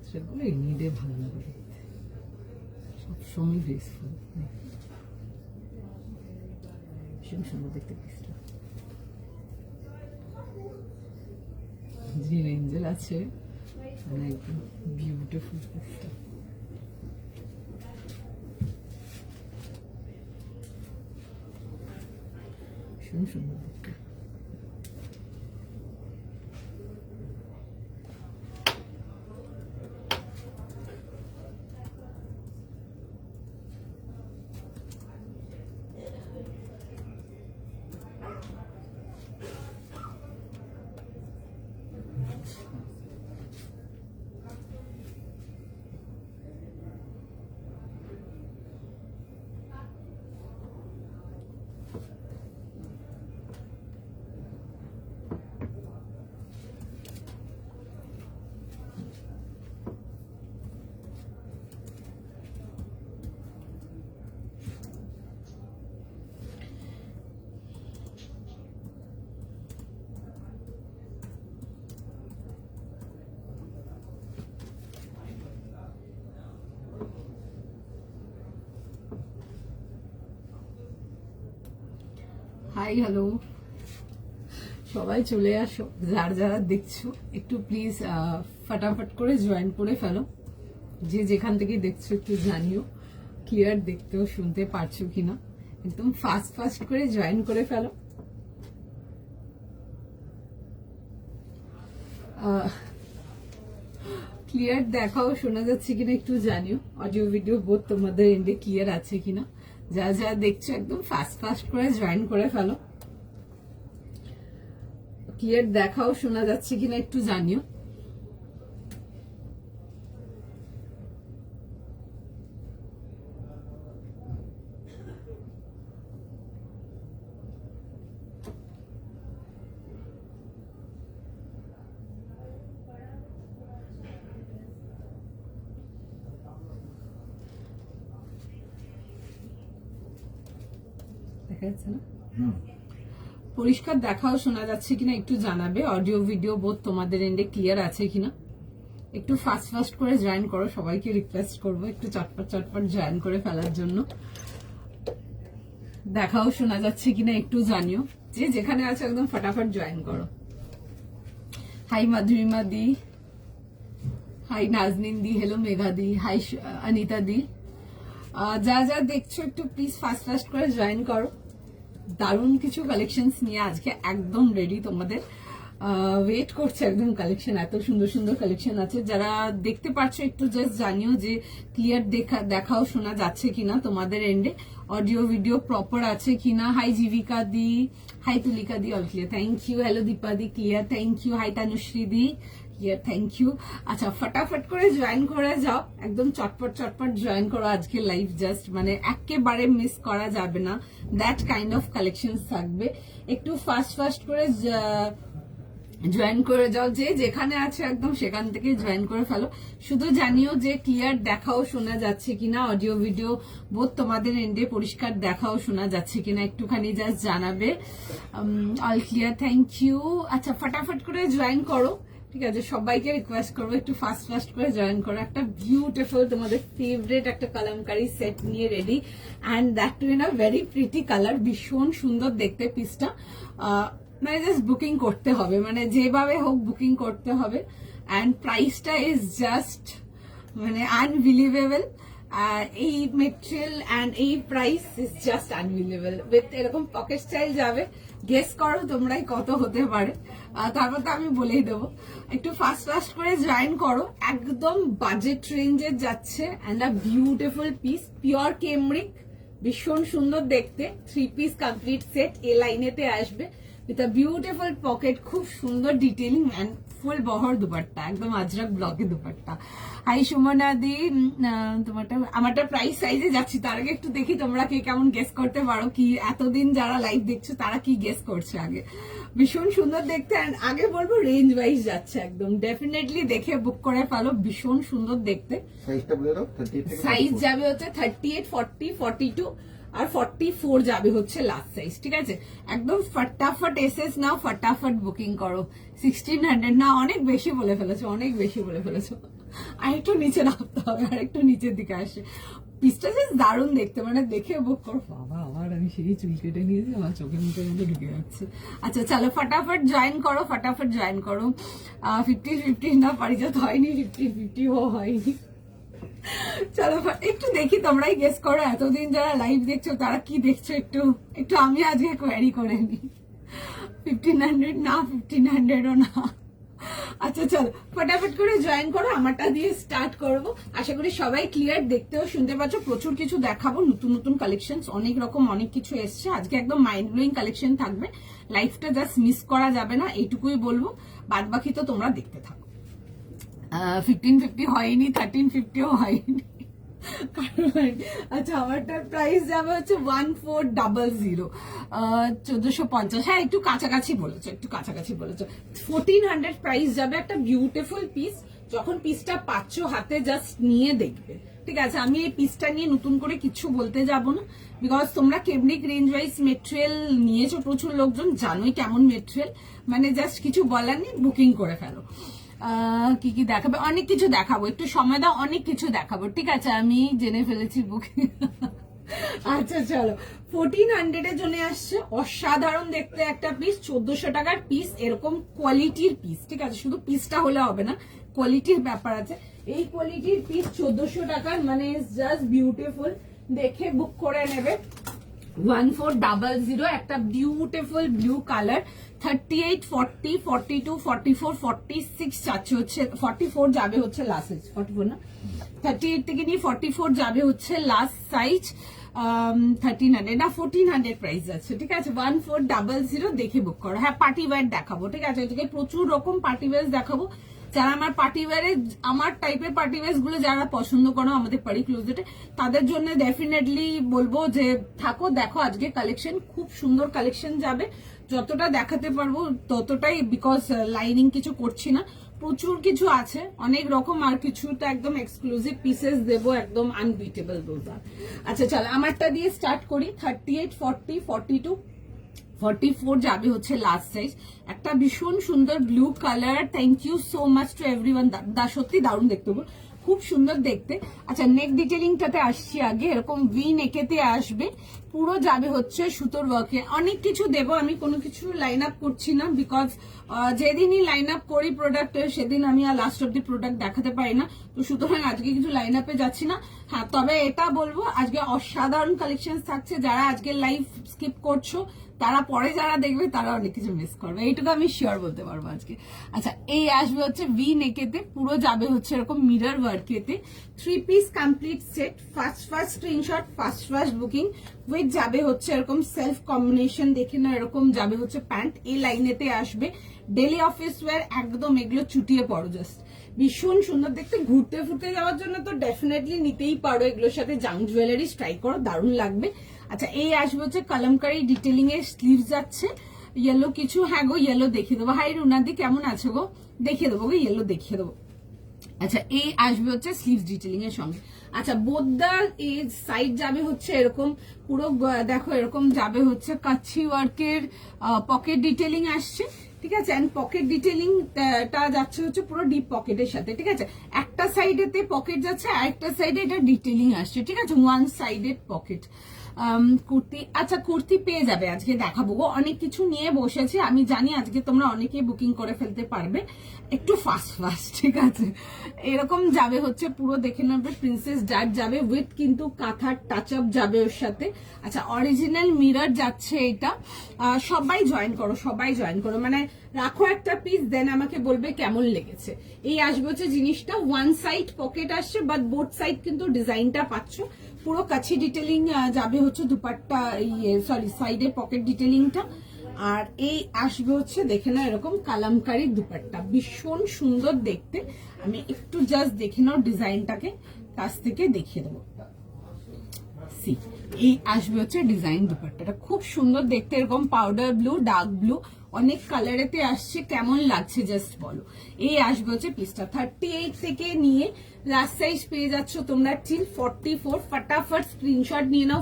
থ্রেডগুলো এই নিডে ভালো লাগে দেখতে, সবসময় গ্রেসফুল, ভীষণ সুন্দর দেখতে পিসটা। যে রেঞ্জের আছে মানে একদম বিউটিফুল পিসটা। ভীষণ সুন্দর দেখতে। হাই হ্যালো, সবাই চলে আসো, যারা যারা দেখছো একটু প্লিজ ফটাফট করে জয়েন করে ফেলো। যে যেখান থেকে দেখছো একটু জানিও ক্লিয়ার দেখতেও শুনতে পারছো কিনা, একদম ফাস্ট ফাস্ট করে জয়েন করে ফেলো। ক্লিয়ার দেখাও শোনা যাচ্ছে কিনা একটু জানিও, অডিও ভিডিও বোধ তোমাদের এন্ডে ক্লিয়ার আছে কিনা। যা যা দেখছো একদম ফাস্ট ফাস্ট করে জয়েন করে ফেলো। ক্লিয়ার দেখাও শোনা যাচ্ছে কিনা একটু জানিও। দেখা যাচ্ছে না? পরিষ্কার দেখাও শোনা যাচ্ছে কিনা একটু জানাবে। অডিও ভিডিও বোধ তোমাদের এন্ডে ক্লিয়ার আছে কিনা একটু ফাস্ট ফাস্ট করে জয়েন করো। সবাইকে রিকোয়েস্ট করবো একটু চটপট চটপট জয়েন করে ফেলার জন্য। দেখাও শোনা যাচ্ছে কিনা একটু জানিও। যে যেখানে আছে একদম ফটাফট জয়েন করো। হাই মাধুরিমা দি, হাই নাজনিন দি, হ্যালো মেঘা দি, হাই অনিতা দি। যা যা দেখছো একটু প্লিজ ফাস্ট ফাস্ট করে জয়েন করো। দারুণ কিছু কালেকশনস নিয়ে আজকে একদম রেডি, তোমাদের ওয়েট করছে একদম কালেকশন। এত সুন্দর সুন্দর কালেকশন আছে। যারা দেখতে পাচ্ছ একটু জাস্ট জানিও যে ক্লিয়ার দেখাও শোনা যাচ্ছে কিনা তোমাদের এন্ডে, অডিও ভিডিও প্রপার আছে কিনা। Hi Jibika di, hi Tulika di, all clear, thank you. Hello Deepa di, clear, thank you. Hi Tanushree di, clear, thank you. আচ্ছা ফটাফট করে জয়েন করে যাও, একদম চটপট চটপট জয়েন করো আজকে লাইভ। জাস্ট মানে একেবারে মিস করা যাবে না, দ্যাট কাইন্ড অফ কালেকশন থাকবে। একটু ফাস্ট ফাস্ট করে জয়েন করে যাও। যে যেখানে আছে একদম সেখান থেকে জয়েন করে ফেলো। শুধু জানিও যে ক্লিয়ার দেখাও শোনা যাচ্ছে কিনা, অডিও ভিডিও বোধ তোমাদের এন্ডে পরিষ্কার দেখাও শোনা যাচ্ছে কিনা একটুখানি জাস্ট জানাবে। All clear, thank you. আচ্ছা ফটাফট করে জয়েন করো, ঠিক আছে? সবাইকে রিকোয়েস্ট করবো একটু ফাস্ট ফাস্ট করে জয়েন করো। একটা বিউটিফুল তোমাদের ফেভারিট একটা কালামকারি সেট নিয়ে ready, and that too in a very pretty colour. ভীষণ সুন্দর দেখতে পিসটা। মানে জাস্ট বুকিং করতে হবে, মানে যেভাবে হোক বুকিং করতে হবে। অ্যান্ড প্রাইসটা ইজ জাস্ট মানে আনবিলিভেবল। এই মেটেরিয়াল অ্যান্ড এই price is just unbelievable. With এরকম পকেট স্টাইল যাবে, গেস করো তোমরাই কত হতে পারে, তারপর তো আমি বলেই দেবো। একটু ফাস্ট ফাস্ট করে জয়েন করো, একদম বাজেট রেঞ্জের যাচ্ছে। And a beautiful piece, pure cambric, ভীষণ সুন্দর দেখতে। 3 পিস কমপ্লিট সেট এ লাইনেতে আসবে উইথ আ বিউটিফুল পকেট, খুব সুন্দর ডিটেইলিং অ্যান্ড ফুল বহর দুপাট্টা, একদম আজরাক ব্লকে দুপাট্টা। হাই সুমনা দি, আমারটা প্রাইস সাইজে যাচ্ছি। তার আগে একটু দেখি তোমরা কে কেমন গেস করতে পারো, কি এতদিন যারা লাইভ দেখছো তারা কি গেস করছে আগে। ভীষণ সুন্দর দেখতে, অ্যান্ড আগে বলবো রেঞ্জ ওয়াইজ যাচ্ছে একদম। ডেফিনেটলি দেখে বুক করে ফেলো, ভীষণ সুন্দর দেখতে। সাইজ যাবে হচ্ছে 38, 40, 42, আর 44 যাবে হচ্ছে লাস্ট সাইজ, ঠিক আছে? একদম ফটাফট এসএস নাও, ফটাফট বুকিং করো। 1600 না, অনেক বেশি বলে ফেলেছো, অনেক বেশি বলে ফেলেছো। আর একটু নিচে নামতে হবে, আর একটু নিচের দিকে আসে। পিসটা যে দারুণ দেখতে, মানে দেখে বুক করো। বাবা আমার আমি সেই চুল কেটে নিয়েছি, আমার চোখের মুখের মধ্যে ঢুকে যাচ্ছে। আচ্ছা চলো ফটাফট জয়েন করো, ফটাফট জয়েন করো। 50-50 না, পারিজাত হয়নি, 50-50ও হয়নি। চলো একটু দেখি, তোমরাই গেস করো, এতদিন যারা লাইভ দেখছো তারা কি দেখছো, একটু একটু আমি আজকে কোয়ারি করে নি। 1500 না, 1500ও না। আচ্ছা চলো ফটাফট করে জয়েন করো, আমারটা দিয়ে স্টার্ট করবো। আশা করি সবাই ক্লিয়ার, দেখতেও শুনতে পাচ্ছ। প্রচুর কিছু দেখাবো, নতুন নতুন কালেকশন, অনেক রকম অনেক কিছু এসছে আজকে, একদম মাইন্ড ব্লোয়িং কালেকশন থাকবে। লাইফটা জাস্ট মিস করা যাবে না, এইটুকুই বলবো। বাদ বাকি তো তোমরা দেখতে থাকো। 1550 হয়নি, 1350ও হয়নি। আচ্ছা আমারটার প্রাইস যাবে হচ্ছে 1400, 1450। হ্যাঁ একটু কাছাকাছি বলেছো, একটু কাছাকাছি বলেছো। 1400 প্রাইস যাবে, একটা বিউটিফুল পিস। যখন পিসটা পাচ্ছ হাতে জাস্ট নিয়ে দেখবে, ঠিক আছে? আমি এই পিসটা নিয়ে নতুন করে কিছু বলতে যাব না, বিকজ তোমরা কেমনিক রেঞ্জ ওয়াইজ মেটেরিয়াল নিয়েছো, প্রচুর লোকজন, জানোই কেমন মেটেরিয়াল, মানে জাস্ট কিছু বলার নেই, বুকিং করে ফেলো। কি কি দেখাবে, অনেক কিছু দেখাবো, একটু সময় দাও, অনেক কিছু দেখাবো, ঠিক আছে? আমি জেনে ফেলেছি বুকিং। আচ্ছা চলো 1400 এর জন্য আসছে, অসাধারণ দেখতে একটা পিস, 1400 টাকার পিস, এরকম কোয়ালিটির পিস, ঠিক আছে? শুধু পিসটা হলে হবে না, কোয়ালিটির ব্যাপার আছে। এই কোয়ালিটির পিস 1400 টাকার, মানে জাস্ট বিউটিফুল, দেখে বুক করে নেবে। 1400, একটা বিউটিফুল ব্লু কালার। 38, 40, 42, 44, 46 যাচ্ছে হচ্ছে, 44 যাবে হচ্ছে লাস্ট সাইজ। 44 না, 38 থেকে নিয়ে 44 যাবে হচ্ছে লাস্ট সাইজ। 1300 না 1400 প্রাইস আছে, ঠিক আছে? 1400 দেখে বুক করো। হ্যাঁ পার্টি ওয়্যার দেখাবো, ঠিক আছে? আজকে প্রচুর রকম পার্টি ওয়্যার দেখাবো। যারা আমার পার্টি ওয়্যারে, আমার টাইপের পার্টি ওয়্যার গুলো যারা পছন্দ করো আমাদের পারি ক্লোজেটে, তাদের জন্য ডেফিনেটলি বলবো যে থাকো, দেখো আজকে কালেকশন, খুব সুন্দর কালেকশন যাবে। যতটা দেখাতে পারবো ততটাই, বিকজ লাইনিং কিছু করছি না, প্রচুর কিছু আছে, অনেক রকম, আর কিছুটা একদম এক্সক্লুসিভ পিসেস দেবো, একদম আনবিটেবল রোজার। আচ্ছা চলো আমারটা দিয়ে স্টার্ট করি। 38, 40, 42, 44 যাবে হচ্ছে লাস্ট সাইজ। একটা ভীষণ সুন্দর blue colour. Thank you so much to everyone, সত্যি দারুণ দেখতে, খুব সুন্দর দেখতে। আচ্ছা নেক ডিটেলিংটাতে আসছি আগে, এরকম ভি নেকেতে আসবে, পুরো যাবে হচ্ছে সুতোর ওয়ার্কে। অনেক কিছু দেবো, আমি কোনো কিছু লাইন আপ করছি না, বিকজ যেদিনই লাইন আপ করি প্রোডাক্টের সেদিন আমি আর লাস্ট অব দি প্রোডাক্ট দেখাতে পারি না, তো সুতরাং আজকে কিছু লাইন আপে যাচ্ছি না। হ্যাঁ তবে এটা বলবো, আজকে অসাধারণ কালেকশন থাকছে। যারা আজকে লাইভ স্কিপ করছো তারা পরে যারা দেখবে তারা অনেক কিছু মিস করবে, এইটুকু আমি শিওর বলতে পারবো আজকে। আচ্ছা এই আসবে হচ্ছে ভি নেকেতে, পুরো যাবে হচ্ছে এরকম মিরর ওয়ার্কেতে। 3 piece complete set, first screenshot, first booking, with যাবে হচ্ছে এরকম সেলফ কম্বিনেশন, দেখে না এরকম যাবে হচ্ছে প্যান্ট। এই লাইনেতে আসবে ডেলি অফিস ওয়্যার, একদম এগুলো চুটিয়ে পড়ো, জাস্ট ভীষণ সুন্দর দেখতে। ঘুরতে ফুরতে যাওয়ার জন্য তো ডেফিনেটলি নিতেই পারো, এগুলোর সাথে জাঙ্ক জুয়েলারি ট্রাই করো, দারুণ লাগবে। আচ্ছা এই আসবে হচ্ছে কলমকারি ডিটেলিং এর স্লিভ যাচ্ছে, ইয়েলো কিছু। হ্যাঁ গো ইয়েলো দেখিয়ে দেবো। হাই রুনাদি কেমন আছে গো, দেখিয়ে দেবো গো, ইয়েলো দেখিয়ে দেবো। আচ্ছা এই আসবে হচ্ছে স্লিভ ডিটেলিং এর সঙ্গে। আচ্ছা বোদ্দা এই সাইড যাবে হচ্ছে এরকম, পুরো দেখো এরকম যাবে হচ্ছে কাচ্ছি ওয়ার্কের পকেট ডিটেলিং আসছে, ঠিক আছে? এন্ড পকেট ডিটেলিং টা যাচ্ছে হচ্ছে পুরো ডিপ পকেটের সাথে, ঠিক আছে? একটা সাইডেতে পকেট যাচ্ছে, আরেকটা সাইডে এটা ডিটেলিং আসছে, ঠিক আছে? One sided pocket. কুর্তি, আচ্ছা কুর্তি পেয়ে যাবে, আজকে দেখাবো গো, অনেক কিছু নিয়ে বসেছি। আমি জানি আজকে তোমরা অনেকেই বুকিং করে ফেলতে পারবে, একটু ফাস্ট, ঠিক আছে? এরকম যাবে হচ্ছে পুরো, দেখে নেবে প্রিন্সেস ডার্ট যাবে, উইথ কিন্তু কাঁথার টাচ আপ যাবে ওর সাথে। আচ্ছা অরিজিনাল মিরর যাচ্ছে এটা। সবাই জয়েন করো, সবাই জয়েন করো, মানে রাখো একটা পিস, দেন আমাকে বলবে কেমন লেগেছে। এই আসবে হচ্ছে জিনিসটা, ওয়ান সাইড পকেট আসছে, বাট বোথ সাইড কিন্তু ডিজাইনটা পাচ্ছ। পুরো কাছি ডিটেলিং যাবে হচ্ছে দুপাট্টা, সরি সাইডে পকেট ডিটেলিংটা। আর এই আসবে হচ্ছে দেখে না এরকম কালামকারী দুপাট্টা, ভীষণ সুন্দর দেখতে। আমি একটু জাস্ট দেখে নাও ডিজাইনটাকে, কাছ থেকে দেখিয়ে দেবো। এই আসবে হচ্ছে ডিজাইন দুপাট্টাটা, খুব সুন্দর দেখতে, এরকম পাউডার ব্লু, ডার্ক ব্লু, অনেক কালারেতে আসছে, কেমন লাগছে জাস্ট বলো। এই আসবে হচ্ছে পিসটা 38 থেকে নিয়ে লাস্ট সাইজ পেয়ে যাচ্ছ তোমরা টিল 44। ফটাফট স্ক্রিনশট নিয়ে নাও,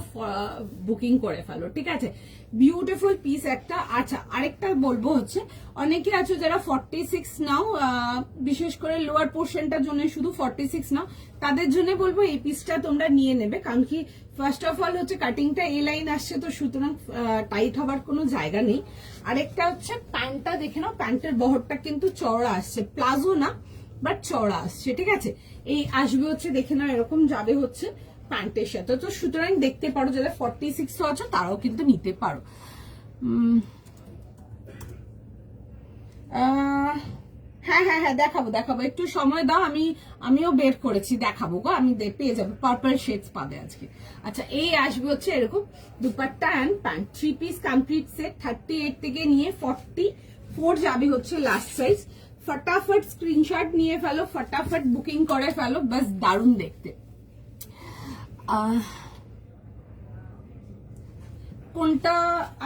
বুকিং করে ফেলো, ঠিক আছে। বিউটিফুল পিস একটা। আচ্ছা আরেকটা বলবো হচ্ছে, অনেকে আছো যারা 46 নাও, বিশেষ করে লোয়ার পোর্শনটার জন্য শুধু 46 নাও, তাদের জন্য বলবো এই পিসটা তোমরা নিয়ে নেবে। কারণ কি ফার্স্ট অফ অল হচ্ছে কাটিংটা এ লাইন আসছে, তো সুতরাং টাইট হবার কোনো জায়গা নেই। আরেকটা হচ্ছে প্যান্টটা দেখে নাও, প্যান্টের বহরটা কিন্তু চওড়া আসছে, প্লাজো না বাট চওড়া আসছে, ঠিক আছে। এই আসবে হচ্ছে দেখে নাও, এরকম যাবে হচ্ছে প্যান্টের সাথে। তো সুতরাং দেখতে পারো, যারা 46 আছো তারাও কিন্তু নিতে পারো। হ্যাঁ হ্যাঁ হ্যাঁ, দেখাবো দেখাবো, একটু সময় দাও, আমিও বের করেছি, দেখাবো গো, আমি পেয়ে যাবো, পার্পল শেডস পাবে আজকে। আচ্ছা এই আসবে হচ্ছে এরকম dupatta and pant, 3 piece complete set. 38 থেকে নিয়ে 44 যাবে হচ্ছে লাস্ট সাইজ। ফটাফট স্ক্রিনশট নিয়ে ফেলো, ফটাফট বুকিং করে ফেলো, বাস দারুণ দেখতে। কোনটা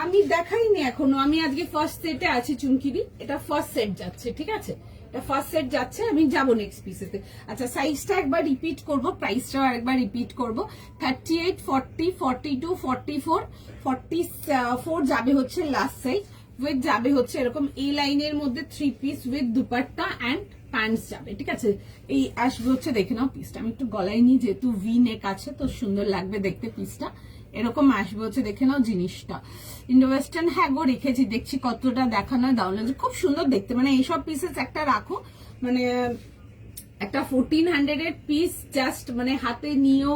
আমি দেখাইনি এখনো, আমি আজকে ফার্স্ট সেটে আছি চুমকিরি, এটা ফার্স্ট সেট যাচ্ছে, ঠিক আছে, এটা ফার্স্ট সেট যাচ্ছে, আমি যাবো নেক্সট পিসেতে। আচ্ছা সাইজটা একবার রিপিট করব, প্রাইসটাও একবার রিপিট করব। 38, 40, 42, 44, 44 যাবে হচ্ছে লাস্ট সাইজ, উইথ যাবে হচ্ছে এরকম এই লাইনের মধ্যে 3 piece with dupatta and pants যাবে, ঠিক আছে। এই আসবে হচ্ছে দেখে নাও পিসটা, আমি একটু গলায় নিই যেহেতু ভি নেক আছে, তো সুন্দর লাগবে দেখতে পিসটা। এরকম আসবে হচ্ছে দেখে নাও জিনিসটা। ইন্ডো ওয়েস্টার্ন হ্যাঁ গো রেখেছি, দেখছি কতটা দেখানো দাও, খুব সুন্দর দেখতে। মানে এইসব পিসেস একটা রাখো, মানে একটা 1400 এর পিস জাস্ট মানে হাতে নিয়েও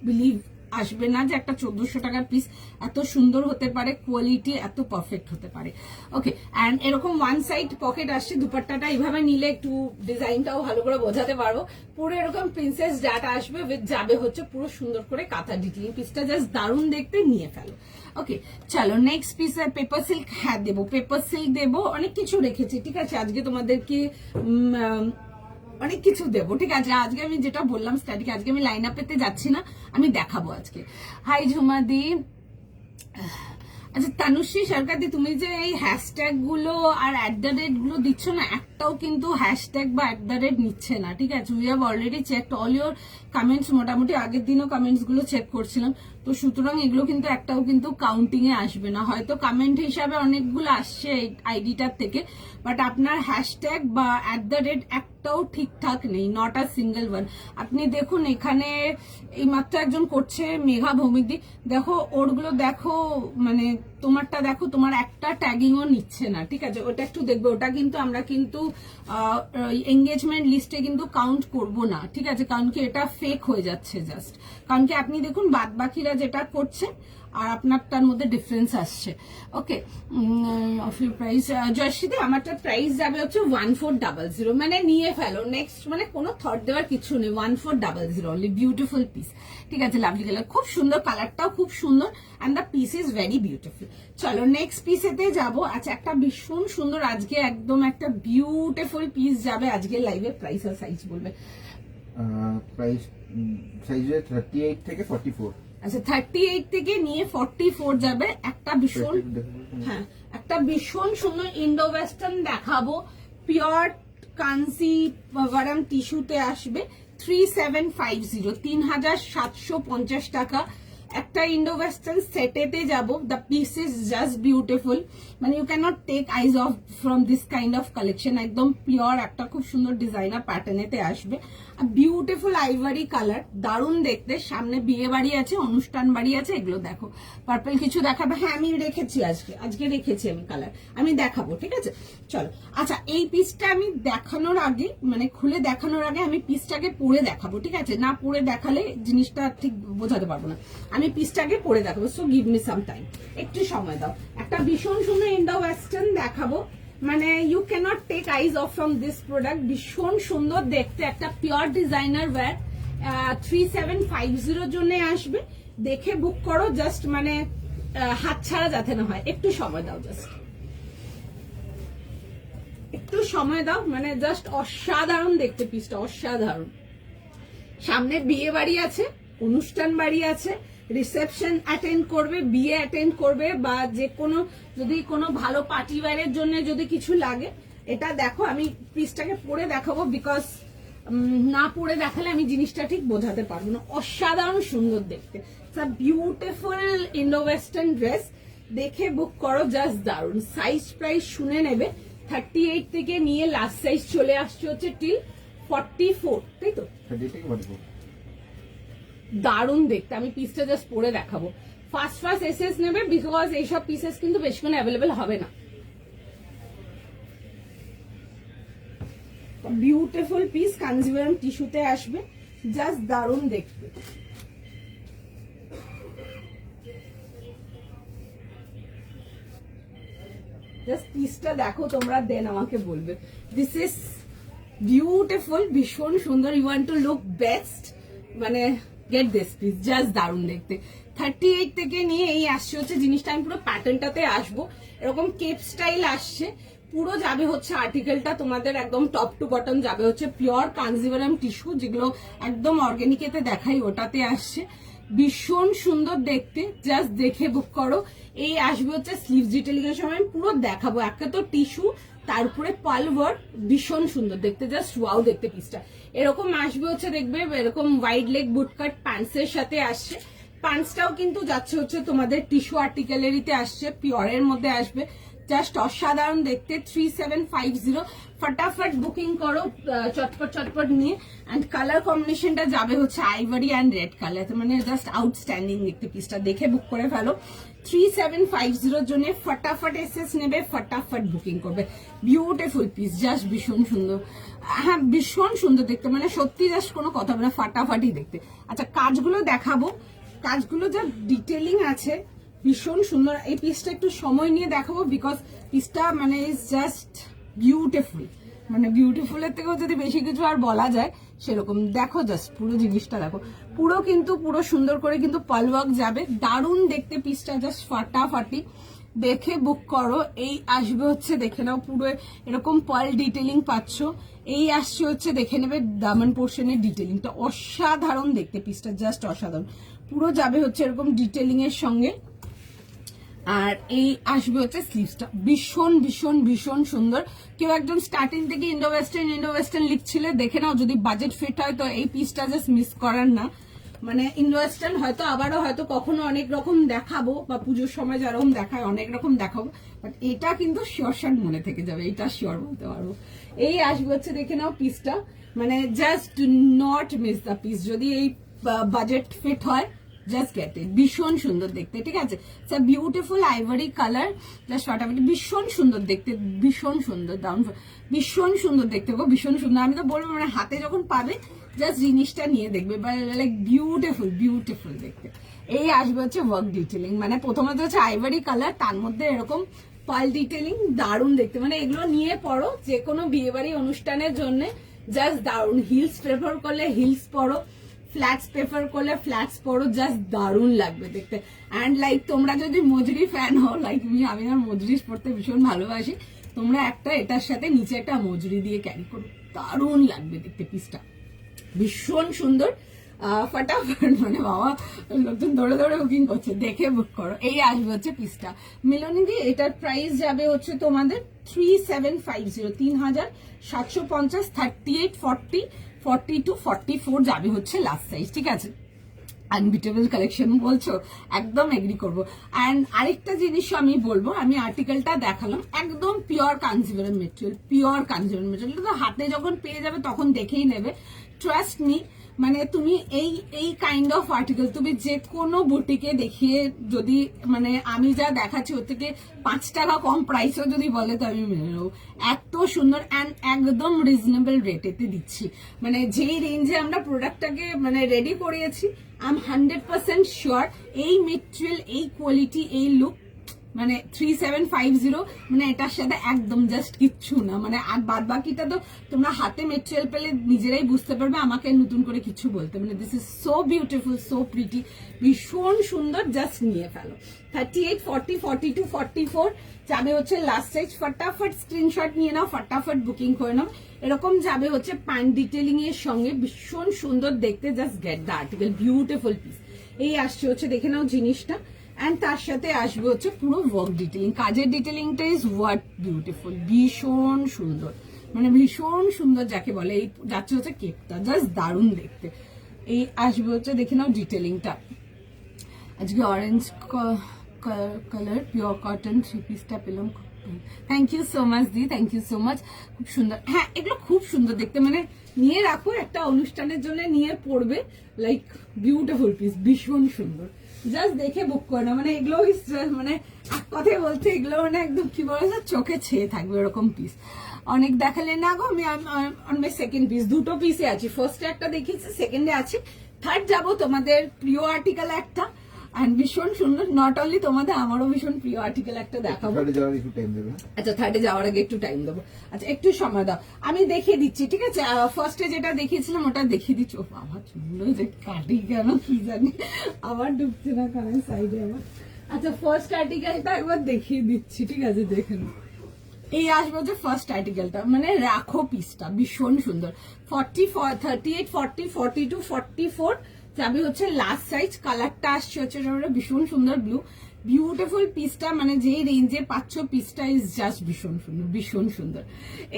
বিলিভ আসবে না যে একটা 1400 টাকার পিস এত সুন্দর হতে পারে, কোয়ালিটি এত পারফেক্ট হতে পারে। ওকে, অ্যান্ড এরকম ওয়ান সাইড পকেট আসছে, দুপাট্টাটা এইভাবে নিলে একটু ডিজাইনটাও ভালো করে বোঝাতে পারবো। পুরো এরকম প্রিন্সেস ডাটা আসবে, উইথ যাবে হচ্ছে পুরো সুন্দর করে কাঁথা ডিটেইলিং, পিসটা জাস্ট দারুণ দেখতে, নিয়ে ফেলো। ওকে চলো নেক্সট পিস, পেপার সিল্ক হ্যাঁ দেবো, পেপার সিল্ক দেবো, অনেক কিছু রেখেছি, ঠিক আছে। আজকে তোমাদেরকে অনেক কিছু দেবো, ঠিক আছে। আজকে আমি যেটা বললাম স্টাডিকে, আজকে আমি লাইন আপেতে যাচ্ছি না, আমি দেখাবো আজকে। হাই ঝুমাদি। আচ্ছা তানুশ্রী সরকার দি, তুমি যে এই হ্যাশট্যাগ গুলো আর @ গুলো দিচ্ছ না, একটাও কিন্তু হ্যাশট্যাগ বা @ নিচ্ছে না, ঠিক আছে। We have already check all your comments, মোটামুটি আগের দিনও কমেন্টস গুলো চেক করছিলাম, তো সুতরাং এগুলো কিন্তু একটাও কিন্তু কাউন্টিং এ আসবে না। হয়তো কমেন্ট হিসাবে অনেকগুলো আসছে এই আইডিটার থেকে, বাট আপনার হ্যাশট্যাগ বা @ একটাও ঠিকঠাক নেই, নট আ সিঙ্গেল ওয়ান। আপনি দেখুন এখানে এই মাত্র একজন করছে, মেঘা ভৌমিকদি, দেখো ওরগুলো দেখো, মানে তোমারটা দেখো, তোমার একটা ট্যাগিংও নিচ্ছে না, ঠিক আছে। ওটা একটু দেখবে, ওটা কিন্তু আমরা কিন্তু এঙ্গেজমেন্ট লিস্টে কিন্তু কাউন্ট করব না, ঠিক আছে, কারণ কি এটা ফেক হয়ে যাচ্ছে জাস্ট। কারণ কি আপনি দেখুন বাদ বাকিরা যেটা করছে আর আপনারটার মধ্যে ডিফারেন্স আসছে। ওকে, অফ ইউর প্রাইস জয়শ্রীদি, আমারটা প্রাইস যাবে হচ্ছে 1400, মানে নিয়ে ফেলো নেক্সট, মানে কোনো থট দেওয়ার কিছু নেই, 1400 অনলি। বিউটিফুল পিস, ঠিক আছে, লাভলি কালার, খুব সুন্দর, কালারটাও খুব সুন্দর, and the piece is very beautiful. চলো নেক্সট পিসেতে যাবো। আচ্ছা একটা ভীষণ সুন্দর আজকে একদম একটা বিউটিফুল পিস যাবে আজকে লাইভে, প্রাইস আর সাইজ বলবে। প্রাইস সাইজ 38 থেকে 44। আচ্ছা 38 থেকে নিয়ে 44 যাবে। একটা ভীষণ, হ্যাঁ একটা ভীষণ সুন্দর ইন্ডো ওয়েস্টার্ন দেখাবো, পিওর কাঞ্চি গরম টিস্যুতে আসবে, 3750, 3750 টাকা। একটা ইন্ডো ওয়েস্টার্ন সেটেতে যাব, the piece is just beautiful, মানে you cannot take eyes off from this kind of collection. একদম পিওর একটা খুব সুন্দর ডিজাইনার প্যাটার্নেতে আসবে, বিউটিফুল আইভারি কালার, দারুণ দেখতে। সামনে বিয়ে বাড়ি আছে, অনুষ্ঠান বাড়ি আছে, এগুলো দেখো। পার্পল কিছু দেখাবে, হ্যাঁ আমি রেখেছি, আজকে রেখেছি আমি কালার, আমি দেখাবো, ঠিক আছে। চলো আচ্ছা এই পিসটা আমি দেখানোর আগে, মানে খুলে দেখানোর আগে আমি পিসটাকে পরে দেখাবো, ঠিক আছে। না পরে দেখালে জিনিসটা ঠিক বোঝাতে পারবো না, আমি পিসটাকে পরে দেখাবো। So give me some time, একটু সময় দাও। একটা ভীষণ সুন্দর ইন্ডো ওয়েস্টার্ন দেখাবো, মানে you cannot take eyes off from this product, ভীষণ সুন্দর দেখতে, একটা পিওর ডিজাইনার ওয়্যার, 3750 জন্য আসবে। দেখে বুক করো, জাস্ট মানে হাত ছাড়া যাতে না হয়, একটু সময় দাও, জাস্ট একটু সময় দাও, মানে জাস্ট অসাধারণ দেখতে পিসটা, অসাধারণ। সামনে বিয়ে বাড়ি আছে, অনুষ্ঠান বাড়ি আছে, রিসেপশন অ্যাটেন্ড করবে, বিয়ে অ্যাটেন্ড করবে, বা যে কোনো যদি কোনো ভালো পার্টি ওয়্যারের জন্য যদি কিছু লাগে, এটা দেখো। আমি পিসটাকে পরে দেখাবো, বিকজ না পরে দেখালে আমি জিনিসটা ঠিক বোঝাতে পারবো না। অসাধারণ সুন্দর দেখতে, বিউটিফুল ইন্ডো ওয়েস্টার্ন ড্রেস। দেখে বুক করো, জাস্ট দারুন। সাইজ প্রাইস শুনে নেবে, 38 থেকে নিয়ে লাস্ট সাইজ চলে আসছে হচ্ছে টিল 44, তাই তো? 38 থেকে 44 দারুন দেখতে। আমি পিসটা জাস্ট পরে দেখাবো। ফার্স্ট এসএস নেবে, বিকজ এইসব পিসেস কিন্তু বেশিক্ষণ অ্যাভেলেবেল হবে না। বিউটিফুল পিস, কাঞ্জিভারাম টিস্যুতে আসবে, জাস্ট দারুন দেখতে। জাস্ট পিসটা দেখো তোমরা, দেন আমাকে বলবে। দিস ইজ বিউটিফুল, ভীষণ সুন্দর। You want to look best, মানে গেট দিস পিস, জাস্ট দারুন দেখতে। 38 থেকে নিয়ে এই আসছে হচ্ছে জিনিসটা। আমি পুরো প্যাটার্নটাতে আসবো, এরকম কেপ স্টাইল আসছে। পুরো যাবে হচ্ছে আর্টিকেলটা তোমাদের একদম টপ টু বটম যাবে হচ্ছে পিওর কাঞ্জিভারাম টিস্যু, যেগুলো একদম অর্গানিকেতে দেখাই ওটাতে আসছে। ভীষণ সুন্দর দেখতে, জাস্ট দেখে বুক করো। এই আসবে হচ্ছে স্লিভস ডিটেলিং এর সময় আমি পুরো দেখাবো। একটা তো টিস্যু, তার উপরে পার্ল ওয়ার্ক, ভীষণ সুন্দর দেখতে, জাস্ট ওয়াও দেখতে পিসটা। এরকম আসবে হচ্ছে, দেখবে এরকম ওয়াইড লেগ বুট কাট প্যান্টস এর সাথে আসছে। প্যান্টসটাও কিন্তু যাচ্ছে হচ্ছে তোমাদের টিস্যু আর্টিকেলেরিতে আসছে, পিওরের মধ্যে আসবে, জাস্ট অসাধারণ দেখতে। 3750, ফটাফট বুকিং করো চটপট নিয়ে। অ্যান্ড কালার কম্বিনেশনটা যাবে হচ্ছে আইভরি অ্যান্ড রেড কালার, মানে জাস্ট আউটস্ট্যান্ডিং দেখতে পিসটা। দেখে বুক করে ফেলো। 3750 জন্য ফটাফট এসএস নেবে, ফটাফট বুকিং করবে। বিউটিফুল পিস, জাস্ট ভীষণ সুন্দর। হ্যাঁ, ভীষণ সুন্দর দেখতে, মানে সত্যি জাস্ট কোনো কথা হবে না, ফাটাফাটি দেখতে। আচ্ছা, কাজগুলো দেখাবো। কাজগুলো যা ডিটেলিং আছে, ভীষণ সুন্দর। এই পিসটা একটু সময় নিয়ে দেখাবো, বিকজ পিসটা মানে ইজ জাস্ট বিউটিফুল। মানে বিউটিফুলের থেকেও যদি বেশি কিছু আর বলা যায় সেরকম। দেখো জাস্ট পুরো জিনিসটা দেখো, পুরো কিন্তু পুরো সুন্দর করে কিন্তু পার্ল ওয়ার্ক যাবে, দারুণ দেখতে পিসটা, জাস্ট ফাটাফাটি। দেখে বুক করো। এই আসবে হচ্ছে, দেখে নাও, পুরো এরকম পার্ল ডিটেলিং পাচ্ছ। এই আসছে হচ্ছে, দেখে নেবে দামন পোর্শনের ডিটেলিংটা, অসাধারণ দেখতে পিসটা, জাস্ট অসাধারণ। পুরো যাবে হচ্ছে এরকম ডিটেলিং এর সঙ্গে। আর এই আসবে হচ্ছে স্লিভসটা, ভীষণ ভীষণ ভীষণ সুন্দর। কেউ একজন স্টার্টিং থেকে ইন্ডো ওয়েস্টার্ন লিখছিলে, দেখে নাও। যদি বাজেট ফিট হয় তো এই পিসটা জাস্ট মিস করার না। মানে ইন্ডো ওয়েস্টার্ন হয়তো আবারও হয়তো কখনো অনেক রকম দেখাবো, বা পুজোর সময় যেরকম দেখায় অনেক রকম দেখাবো, বাট এটা কিন্তু শিওর শার্ট মনে থেকে যাবে, এটা শিওর বলতে পারবো। এই আসবে হচ্ছে, দেখে নাও পিসটা, মানে just do not miss the piece. যদি এই বাজেট ফিট হয়, জাস্ট গেট ইট। ভীষণ সুন্দর দেখতে, ঠিক আছে। বিউটিফুল আইভরি কালার, জাস্ট ফাটাফাটি, ভীষণ সুন্দর দেখতে, ভীষণ সুন্দর, দারুণ, ভীষণ সুন্দর দেখতে গো, ভীষণ সুন্দর। আমি তো বলবো, মানে হাতে যখন পাবে জাস্ট জিনিসটা নিয়ে দেখবে, লাইক বিউটিফুল দেখতে। এই আসবে হচ্ছে ওয়ার্ক ডিটেলিং, মানে প্রথমত হচ্ছে আইভরি কালার, তার মধ্যে এরকম পার্ল ডিটেলিং, দারুণ দেখতে। মানে এগুলো নিয়ে পড়ো যে কোনো বিয়ে বাড়ি অনুষ্ঠানের জন্য, জাস্ট দারুণ। হিলস প্রেফার করলে হিলস পরো, ফ্ল্যাটস প্রেফার করলে ফ্ল্যাটস পরো, জাস্ট দারুণ লাগবে দেখতে। অ্যান্ড লাইক তোমরা যদি মজুরি ফ্যান হও, লাইক আমি আর মজুরি পড়তে ভীষণ ভালোবাসি, তোমরা একটা এটার সাথে নিচে একটা মজুরি দিয়ে ক্যারি করো, দারুণ লাগবে দেখতে পিসটা, ভীষণ সুন্দর। ফটাফট, মানে বাবা নতুন দৌড়ে বুকিং করছে, দেখে বুক করো। এই আসবে হচ্ছে পিসটা মিলনি দিয়ে। এটার প্রাইস যাবে হচ্ছে তোমাদের 3750, 3750, 38, 40, 42, 44 যাবে হচ্ছে লাস্ট সাইজ, ঠিক আছে। আনবিটেবল কালেকশন বলছো, একদম এগ্রি করবো। অ্যান্ড আরেকটা জিনিস আমি বলবো, আমি আর্টিকেলটা দেখালাম, একদম পিওর কাঞ্জিভারাম মেটেরিয়াল, তো হাতে যখন পেয়ে যাবে তখন দেখেই নেবে, ট্রাস্ট মি। মানে তুমি এই কাইন্ড অফ আর্টিকেল তুমি যে কোনো বুটিকে দেখিয়ে, যদি মানে আমি যা দেখাচ্ছি ওর থেকে 5 টাকা কম প্রাইসও যদি বলে তো আমি মেনে নেবো। এত সুন্দর অ্যান্ড একদম রিজনেবল রেটেতে দিচ্ছি, মানে যেই রেঞ্জে আমরা প্রোডাক্টটাকে মানে রেডি করিয়েছি, আই এম 100% শিওর এই মেটেরিয়াল, এই কোয়ালিটি, এই লুক, মানে 3750, মানে এটার সাথে একদম জাস্ট কিচ্ছু না। মানে আর বাদ বাকিটা তো তোমরা হাতে মেটেরিয়াল পেলে নিজেরাই বুঝতে পারবে, আমাকে নতুন করে কিছু বলতে। মানে this is so beautiful, so pretty, ভীষণ সুন্দর, জাস্ট নিয়ে ফেলো। 38, 40, 42, 44 যাবে হচ্ছে লাস্ট সাইজ। ফটাফট স্ক্রিনশট নিয়ে নাও, ফটাফট বুকিং করে নাও। এরকম যাবে হচ্ছে প্যান্ট ডিটেলিং এর সঙ্গে, ভীষণ সুন্দর দেখতে, just get the article, beautiful piece. এই আসছে হচ্ছে, দেখে নাও জিনিসটা। অ্যান্ড তার সাথে আসবে হচ্ছে পুরো ওয়ার্ক ডিটেলিং, কাজের ডিটেলিংটা ইজ হোয়াট বিউটিফুল, ভীষণ সুন্দর, মানে ভীষণ সুন্দর যাকে বলে। এই যাচ্ছে হচ্ছে কেপটা, জাস্ট দারুণ দেখতে। এই আসবে হচ্ছে দেখে নাও ডিটেলিংটা। আজকে অরেঞ্জ কালার পিওর কটন 3 পিসটা পেলাম। থ্যাংক ইউ সো মাচ দি, থ্যাংক ইউ সো মাচ। খুব সুন্দর, হ্যাঁ এগুলো খুব সুন্দর দেখতে, মানে নিয়ে রাখো একটা অনুষ্ঠানের জন্য নিয়ে পড়বে, লাইক বিউটিফুল পিস, ভীষণ সুন্দর। জাস্ট দেখে বুক করে না, মানে এগুলো মানে এক কথায় বলতে এগুলো মানে একদম কি বলে চোখে ছেয়ে থাকবে এরকম পিস। অনেক দেখালে না গো, আমি সেকেন্ড পিস, দুটো পিসে আছি। ফার্স্টে একটা দেখিয়েছি, সেকেন্ডে আছি, থার্ড যাবো তোমাদের প্রিয় আর্টিকেল একটা, আর ভীষণ সুন্দর। নট অনলি তোমাদের, আমারও ভীষণ প্রিয় আর্টিকেল একটা দেখাবো। আচ্ছা থার্ডে যাওয়ার আগে একটু টাইম দেবো, আচ্ছা একটু সময় দাও, আমি দেখিয়ে দিচ্ছি, ঠিক আছে? ফার্স্টে যেটা দেখিয়েছিলাম ওটা দেখিয়ে দিচ্ছি। ও বাবা চুলগুলো যে কাটি কেন কি জানি, আবার ডুবছে না কানের সাইডে আমার। আচ্ছা ফার্স্ট আর্টিকেলটা একবার দেখিয়ে দিচ্ছি, ঠিক আছে? দেখে নাও। এই আসবে যে ফার্স্ট আর্টিকেলটা, মানে রাখো পিসটা, ভীষণ সুন্দর। 38, 40, 42, 44 যাবে হচ্ছে লাস্ট সাইজ। কালারটা আসছে হচ্ছে ভীষণ সুন্দর ব্লু, বিউটিফুল পিসটা, মানে যে রেঞ্জে পাচ্ছ পিসটা ইজ জাস্ট ভীষণ সুন্দর, ভীষণ সুন্দর।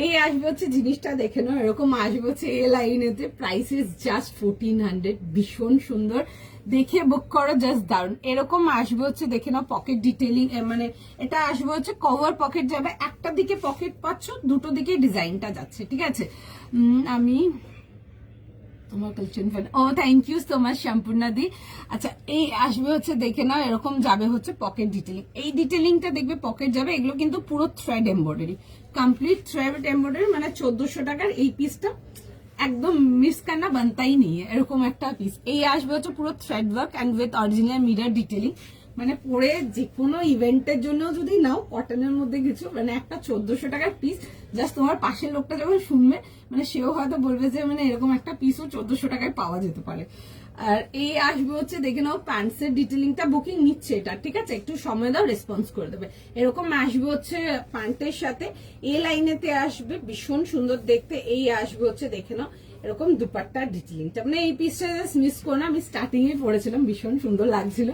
এই আসবে হচ্ছে জিনিসটা দেখে নাও, এরকম আসবে হচ্ছে এ লাইনেতে, প্রাইস ইজ জাস্ট 1400, ভীষণ সুন্দর। দেখে বুক করো, জাস্ট দারুন। এরকম আসবে হচ্ছে দেখে নাও পকেট ডিটেইলিং, মানে এটা আসবে হচ্ছে কভার পকেট যাবে, একটা দিকে পকেট পাচ্ছ, দুটো দিকে ডিজাইনটা যাচ্ছে, ঠিক আছে? আমি তোমার কালেকশন ফ্যান, ও thank you so much Sampurna di. আচ্ছা এই আসবে হচ্ছে দেখে নাও, এরকম যাবে হচ্ছে পকেট ডিটেলিং। এই ডিটেলিংটা দেখবে পকেট যাবে, এগুলো কিন্তু পুরো thread embroidery, complete thread embroidery, মানে 1400 টাকার এই পিসটা একদম মিস করনা বানতাই নেই, এরকম একটা পিস। এই আসবে হচ্ছে পুরো thread work and with original mirror detailing, মানে পরে যে কোনো ইভেন্টের জন্য যদি নাও, কটনের মধ্যে কিছু, মানে একটা 1400 টাকার পিস, জাস্ট তোমার পাশের লোকটা যখন শুনবে, মানে সেও হয়তো বলবে যে মানে এরকম একটা পিসও 1400 টাকায় পাওয়া যেতে পারে। আর এই আসবে হচ্ছে দেখে নাও প্যান্টসের ডিটেলিংটা, বুকিং নিচ্ছে এটা, ঠিক আছে? একটু সময় দাও, রেসপন্স করে দেবে। এরকম আসবে হচ্ছে প্যান্টের সাথে, এ লাইনেতে আসবে, ভীষণ সুন্দর দেখতে। এই আসবে হচ্ছে দেখে নাও এরকম দুপাট্টার ডিটেলিংটা, মানে এই পিসটা জাস্ট মিস করো না, আমি স্টার্টিং এ পড়েছিলাম, ভীষণ সুন্দর লাগছিল।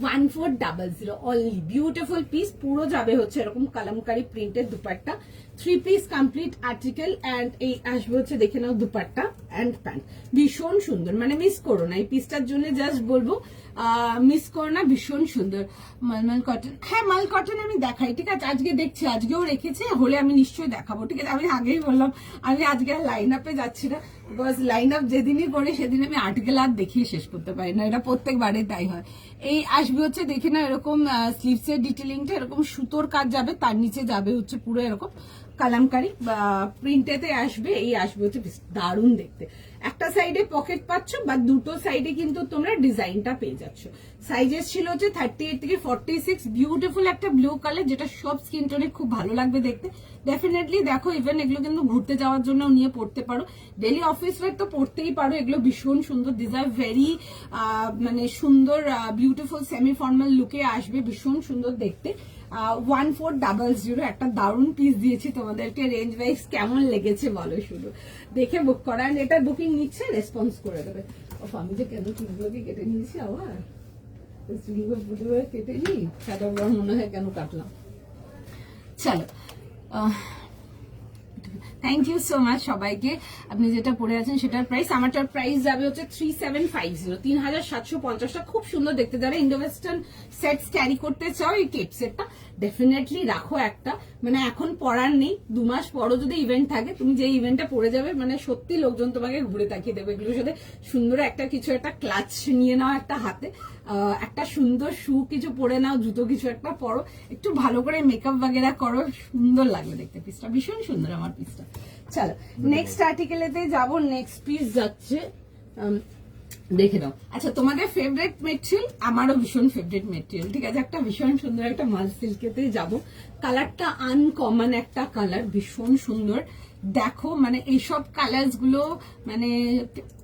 1400 অনলি, বিউটিফুল পিস, পুরো যাবে হচ্ছে এরকম কালামকারী প্রিন্টের dupatta, 3 piece complete article. And এই আসবে হচ্ছে দেখে নাও দুপাট্টা এন্ড প্যান্ট, ভীষণ সুন্দর, মানে মিস করো না এই পিসটার জন্য, জাস্ট বলবো মিস করো না, ভীষণ সুন্দর। মালমাল কটন, হ্যাঁ মাল কটন আমি দেখাই, ঠিক আছে? আজকে দেখছি, আজকেও রেখেছে, হলে আমি নিশ্চয়ই দেখাবো, ঠিক আছে? আমি আগেই বললাম আমি আজকে লাইন আপে যাচ্ছি না, বিকজ লাইন আপ যেদিনই করি সেদিন আমি আর্টিকেল আর দেখিয়ে শেষ করতে পারি না, এটা প্রত্যেকবারে তাই হয়। এই আসবে হচ্ছে দেখে না এরকম স্লিভস এর ডিটেলিংটা, এরকম সুতোর কাজ যাবে, তার নিচে যাবে হচ্ছে পুরো এরকম কালামকারী প্রিন্টেতে আসবে। এই আসবে হচ্ছে দারুণ দেখতে, একটা সাইডে পকেট পাচ্ছ, বা দুটো সাইডে কিন্তু তোমরা ডিজাইনটা পেয়ে যাচ্ছ। সাইজেস ছিল হচ্ছে 38 থেকে 46, বিউটিফুল একটা ব্লু কালার, যেটা সব স্কিন টোনে খুব ভালো লাগবে দেখতে। ডেফিনেটলি দেখো, ইভেন এগুলো কিন্তু ঘুরতে যাওয়ার জন্য নিয়ে পড়তে পারো, ডেলি অফিস ওয়ার তো পড়তেই পারো, এগুলো ভীষণ সুন্দর। দিস আর ভেরি মানে সুন্দর বিউটিফুল সেমি ফর্মাল লুকে আসবে, ভীষণ সুন্দর দেখতে। 1400, একটা দারুণ পিস দিয়েছি তোমাদেরকে। রেঞ্জ ওয়াইজ কেমন লেগেছে বলো শুধু, দেখে বুক করা। এটা বুকিং নিচ্ছে, রেসপন্স করে দেবে। আমি যে কেন চুলগুলোকে কেটে নিয়েছি, আবার চুলগুলো কেটে নিই, সাদাবার মনে হয় কেন কাটলাম। চলো, থ্যাংক ইউ সো মাচ সবাইকে। আপনি যেটা পরে আছেন সেটার প্রাইস, আমারটার প্রাইস যাবে হচ্ছে 3750, 3750। খুব সুন্দর দেখতে, যারা ইন্ডো ওয়েস্টার্ন সেটস ক্যারি করতে চাও, এই কেট সেটটা ডেফিনেটলি রাখো একটা, মানে এখন পরার নেই, 2 মাস পরও যদি ইভেন্ট থাকে, তুমি যে ইভেন্টটা পরে যাবে, মানে সত্যি লোকজন তোমাকে ঘুরে তাকিয়ে দেবে। এগুলোর সাথে সুন্দর একটা কিছু, একটা ক্লাচ নিয়ে নাও একটা হাতে, একটা সুন্দর শু কিছু পরে নাও, জুতো কিছু একটা পরো, একটু ভালো করে মেকআপ বাগেরা করো, সুন্দর লাগবে দেখতে পিসটা, ভীষণ সুন্দর আমার পিসটা। চলো নেক্সট আর্টিকেলেতে যাবো। নেক্সট পিস যাচ্ছে, দেখে নাও। আচ্ছা তোমাদের ফেভারিট মেটেরিয়াল, আমারও ভীষণ ফেভারিট মেটেরিয়াল, ঠিক আছে? একটা ভীষণ সুন্দর একটা মাল সিল্কেতে যাবো, কালারটা আনকমন একটা কালার, ভীষণ সুন্দর দেখো। মানে এইসব কালার্স গুলো মানে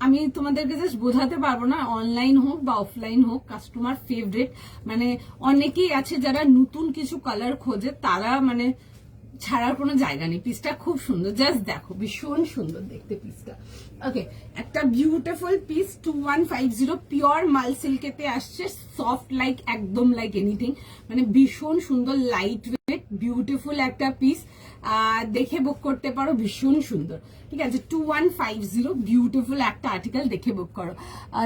আমি তোমাদেরকে জাস্ট বোঝাতে পারবো না, অনলাইন হোক বা অফলাইন হোক, কাস্টমার ফেভারিট। মানে অনেকেই আছে যারা নতুন কিছু কালার খোঁজে, তারা মানে ছাড়ার কোনো জায়গা নেই। পিসটা খুব সুন্দর, জাস্ট দেখো, ভীষণ সুন্দর দেখতে পিসটা। ওকে, একটা বিউটিফুল পিস, 2150, পিওর মাল সিল্কেতে আসছে, সফট লাইক একদম লাইক এনিথিং, মানে ভীষণ সুন্দর লাইট ওয়েট, বিউটিফুল একটা পিস, দেখে বুক করতে পারো, ভীষণ সুন্দর। ঠিক আছে, 2150 বিউটিফুল একটা আর্টিকেল, দেখে বুক করো।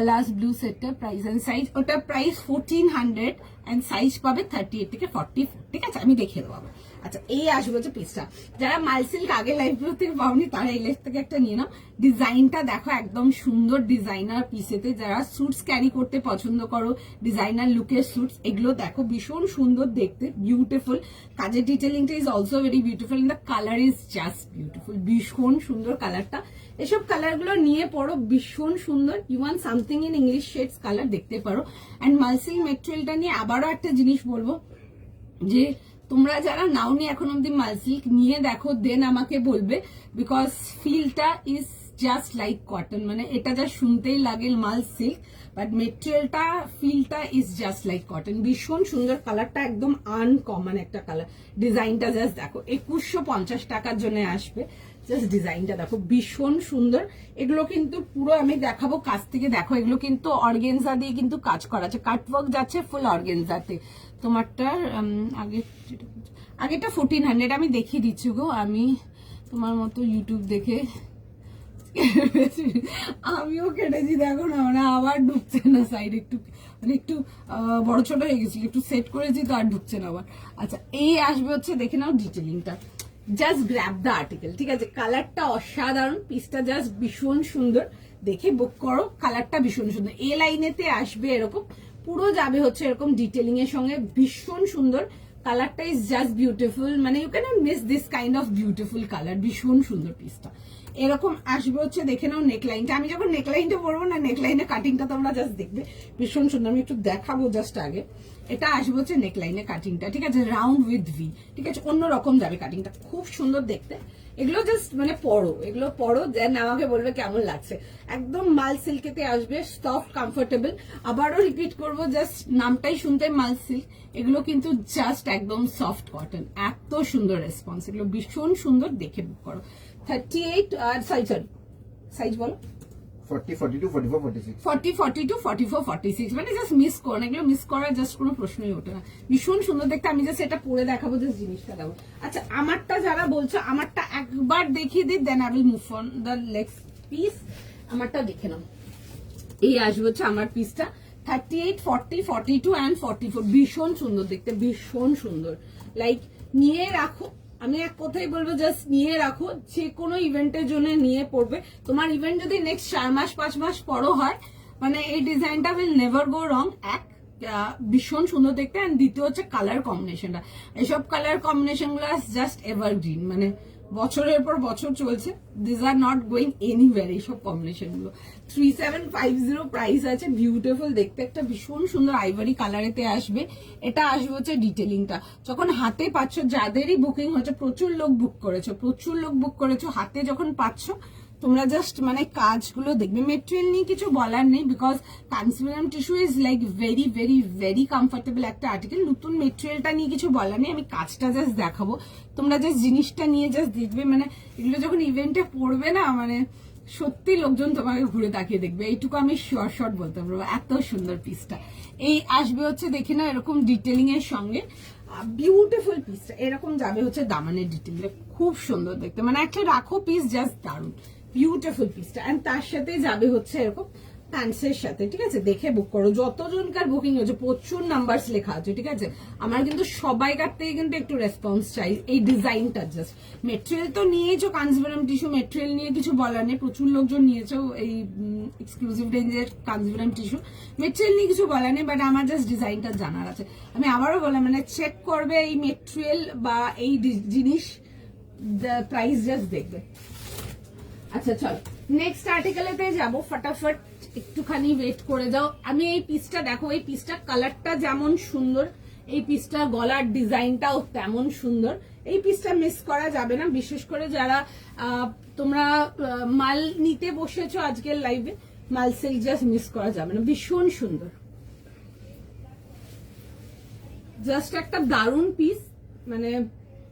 লাস্ট ব্লু সেটটা প্রাইস এন্ড সাইজ, ওটা প্রাইস 1400 এন্ড সাইজ পাবে 38 থেকে 44। ঠিক আছে, আমি দেখে দেবো আবার। আচ্ছা, এই আসবে হচ্ছে পিসটা, যারা মাল সিল্ক আগে লাইভগুলো থেকে পাওনি তারা এই লাইভ থেকে একটা নিয়ে নাও। ডিজাইনটা দেখো, একদম সুন্দর ডিজাইনার পিসেতে, যারা স্যুটস ক্যারি করতে পছন্দ করো, ডিজাইনার লুকের স্যুটস, এগুলো দেখো ভীষণ সুন্দর দেখতে, বিউটিফুল। কাজের ডিটেলিংটা is also very beautiful, in the colour is just beautiful, ভীষণ সুন্দর কালারটা। এসব কালারগুলো নিয়ে পড়ো, ভীষণ সুন্দর। You want something in English shades colour, দেখতে পারো। অ্যান্ড মালসিল্ক মেটেরিয়ালটা নিয়ে আবারও একটা জিনিস বলবো, যে তোমরা যারা নাওনি এখন অব্দি মালসিল্ক, নিয়ে দেখো, দেন আমাকে বলবে, বিকজ ফিলটা ইজ জাস্ট লাইক কটন, মানে এটা যা শুনতেই লাগে মাল সিল্ক, বাট মেটেরিয়ালটা ফিলটা ইজ জাস্ট লাইক কটন, ভীষণ সুন্দর। কালারটা একদম আনকমন একটা কালার, ডিজাইনটা জাস্ট দেখো, 2150 টাকার জন্য আসবে। জাস্ট ডিজাইনটা দেখো, ভীষণ সুন্দর। এগুলো কিন্তু পুরো আমি দেখাবো কাছ থেকে, দেখো এগুলো কিন্তু অর্গেনজা দিয়ে কিন্তু কাজ করা আছে, কাটওয়ার্ক যাচ্ছে ফুল অর্গেনজাতে। তোমারটার আগেটা 1400, আমি দেখিয়ে দিচ্ছি গো, আমি তোমার মতো ইউটিউব দেখে আমিও কেটেছি, দেখো না, মানে আবার ঢুকছে না সাইড, একটু মানে একটু বড় ছোট হয়ে গেছিল, একটু সেট করেছি তো আর ঢুকছে না আবার। আচ্ছা, এই আসবে হচ্ছে, দেখে নাও ডিটেলিংটা, জাস্ট গ্র্যাব দ্য আর্টিকেল। ঠিক আছে, কালারটা অসাধারণ, পিসটা জাস্ট ভীষণ সুন্দর, দেখে বুক করো। কালারটা ভীষণ সুন্দর, এ লাইনেতে আসবে এরকম, পুরো যাবে হচ্ছে এরকম ডিটেলিং এর সঙ্গে, ভীষণ সুন্দর। কালারটা ইজ জাস্ট বিউটিফুল, মানে you can miss this kind of beautiful colour, ভীষণ সুন্দর পিসটা। এরকম আসবে হচ্ছে, দেখে নাও নেকলাইনটা, আমি যখন নেকলাইনটা পরবো না, নেকলাইনের কাটিংটা তোমরা জাস্ট দেখবে, ভীষণ সুন্দর। আমি একটু দেখাবো জাস্ট আগে, এটা আসবে হচ্ছে নেকলাইনের কাটিংটা। ঠিক আছে, রাউন্ড উইথ ভি, ঠিক আছে, অন্যরকম যাবে কাটিংটা, খুব সুন্দর দেখতে। এগুলো জাস্ট মানে পড়ো, এগুলো পড়ো, দেন আমাকে বলবে কেমন লাগছে। একদম মাল সিল্কেতে আসবে, সফট কমফোর্টেবল। আবারও রিপিট করবো, জাস্ট নামটাই শুনতে মাল সিল্ক, এগুলো কিন্তু জাস্ট একদম সফট কটন, এত সুন্দর রেসপন্স, এগুলো ভীষণ সুন্দর, দেখে বুক করো। 38 সাইজ বলো, 40, 42, 44, 46। 40, 42, 44, 46, মানে জাস্ট মিস করো না, এগুলো মিস করার জাস্ট কোনো প্রশ্নই ওঠে না, ভীষণ সুন্দর দেখতে। আমি জাস্ট এটা পরে দেখাবো, জাস্ট জিনিসটা দেবো। আচ্ছা, আমারটা যারা বলছো, আমারটা একবার দেখিয়ে দিই, then I will move on the next piece. আমারটা দেখে নাও, এই আসবে হচ্ছে আমার পিসটা, 38, 40, 42 অ্যান্ড 44, ভীষণ সুন্দর দেখতে, ভীষণ সুন্দর। লাইক নিয়ে রাখো, আমি এক কথাই বলবো, জাস্ট নিয়ে রাখো, যে কোনো ইভেন্টের জন্য নিয়ে পড়বে। তোমার ইভেন্ট যদি নেক্সট 4 মাস 5 মাস পরও হয়, মানে এই ডিজাইনটা উইল নেভার গো রং। এক, ভীষণ সুন্দর দেখতে, অ্যান্ড দ্বিতীয় হচ্ছে কালার কম্বিনেশনটা, এসব কালার কম্বিনেশন গুলো জাস্ট এভারগ্রিন, মানে বছরের পর বছর চলছে, this are not going anywhere, এইসব কম্বিনেশন গুলো। 3750 প্রাইস আছে, বিউটিফুল দেখতে, একটা ভীষণ সুন্দর আইভারি কালারেতে আসবে। এটা আসবে হচ্ছে ডিটেলিংটা, যখন হাতে পাচ্ছ, যাদেরই বুকিং হচ্ছে, প্রচুর লোক বুক করেছো, হাতে যখন পাচ্ছ তোমরা জাস্ট মানে কাজগুলো দেখবে। মেটেরিয়াল নিয়ে কিছু বলার নেই, because Kanjivaram tissue is like very very very comfortable একটা আর্টিকেল। নতুন মেটেরিয়ালটা নিয়ে কিছু বলার নেই, আমি কাজটা জাস্ট দেখাবো, তোমরা জাস্ট জিনিসটা নিয়ে জাস্ট দেখবে। মানে এগুলো যখন ইভেন্টে পড়বে না, মানে সত্যি লোকজন তোমাকে ঘুরে তাকিয়ে দেখবে, এইটুকু আমি শিওর শট বলতে পারবো, এত সুন্দর পিসটা। এই আসবে হচ্ছে, দেখে না, এরকম ডিটেলিং এর সঙ্গে, বিউটিফুল পিসটা এরকম যাবে হচ্ছে দামানের ডিটেইল, খুব সুন্দর দেখতে, মানে একটা রাখো পিস, জাস্ট দারুন, বিউটিফুল পিসটা। এন্ড তার সাথে যাবে হচ্ছে এরকম প্যান্টসের সাথে। ঠিক আছে, দেখে বুক করো, যতজনকার বুকিং হচ্ছে, প্রচুর নাম্বারস লেখা আছে। ঠিক আছে, আমার কিন্তু সবাইকার থেকে কিন্তু একটু রেসপন্স চাই। এই ডিজাইনটা জাস্ট, মেটেরিয়াল তো নিয়েছো, কাঞ্জিভারাম টিস্যু মেটেরিয়াল নিয়ে কিছু বলার নেই, প্রচুর লোকজন নিয়েছো এই এক্সক্লুসিভ রেঞ্জের কাঞ্জিভারাম টিস্যু মেটেরিয়াল নিয়ে কিছু বলার নেই, বাট আমার জাস্ট ডিজাইনটা জানার আছে। আমি আবারও বললাম, মানে চেক করবে এই মেটেরিয়াল বা এই জিনিস, প্রাইস জাস্ট দেখবে। আচ্ছা চলো নেক্সট আর্টিকেলেতে যাবো, ফটাফট একটুখানি ওয়েট করে যাও। আমি এই পিসটা দেখো, এই পিসটা কালারটা যেমন সুন্দর, এই পিসটা গলার ডিজাইনটাও তেমন সুন্দর, এই পিসটা মিস করা যাবে না। বিশেষ করে যারা তোমরা মাল নিতে বসেছো আজকের লাইভে, মাল সিল্ক জাস্ট মিস করা যাবে না, ভীষণ সুন্দর, জাস্ট একটা দারুণ পিস, মানে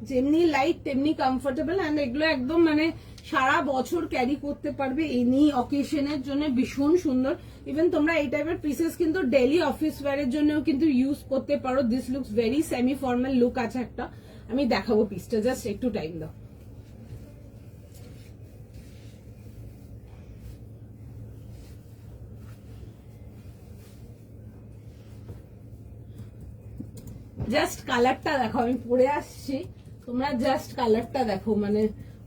যেমনি লাইট তেমনি কমফোর্টেবল, এন্ড এগুলো একদম মানে সারা বছর ক্যারি করতে পারবে এনি অকেশনের জন্য, ভীষণ সুন্দর। ইভেন তোমরা এই টাইপের পিসেস কিন্তু ডেইলি অফিস ওয়্যারের জন্যও কিন্তু ইউজ করতে পারো। This looks very semi formal look আছে একটা, আমি দেখাবো পিসটা, জাস্ট একটু টাইম দাও। জাস্ট কালারটা দেখো, আমি পরে আসছি, তোমরা জাস্ট কালারটা দেখো, মানে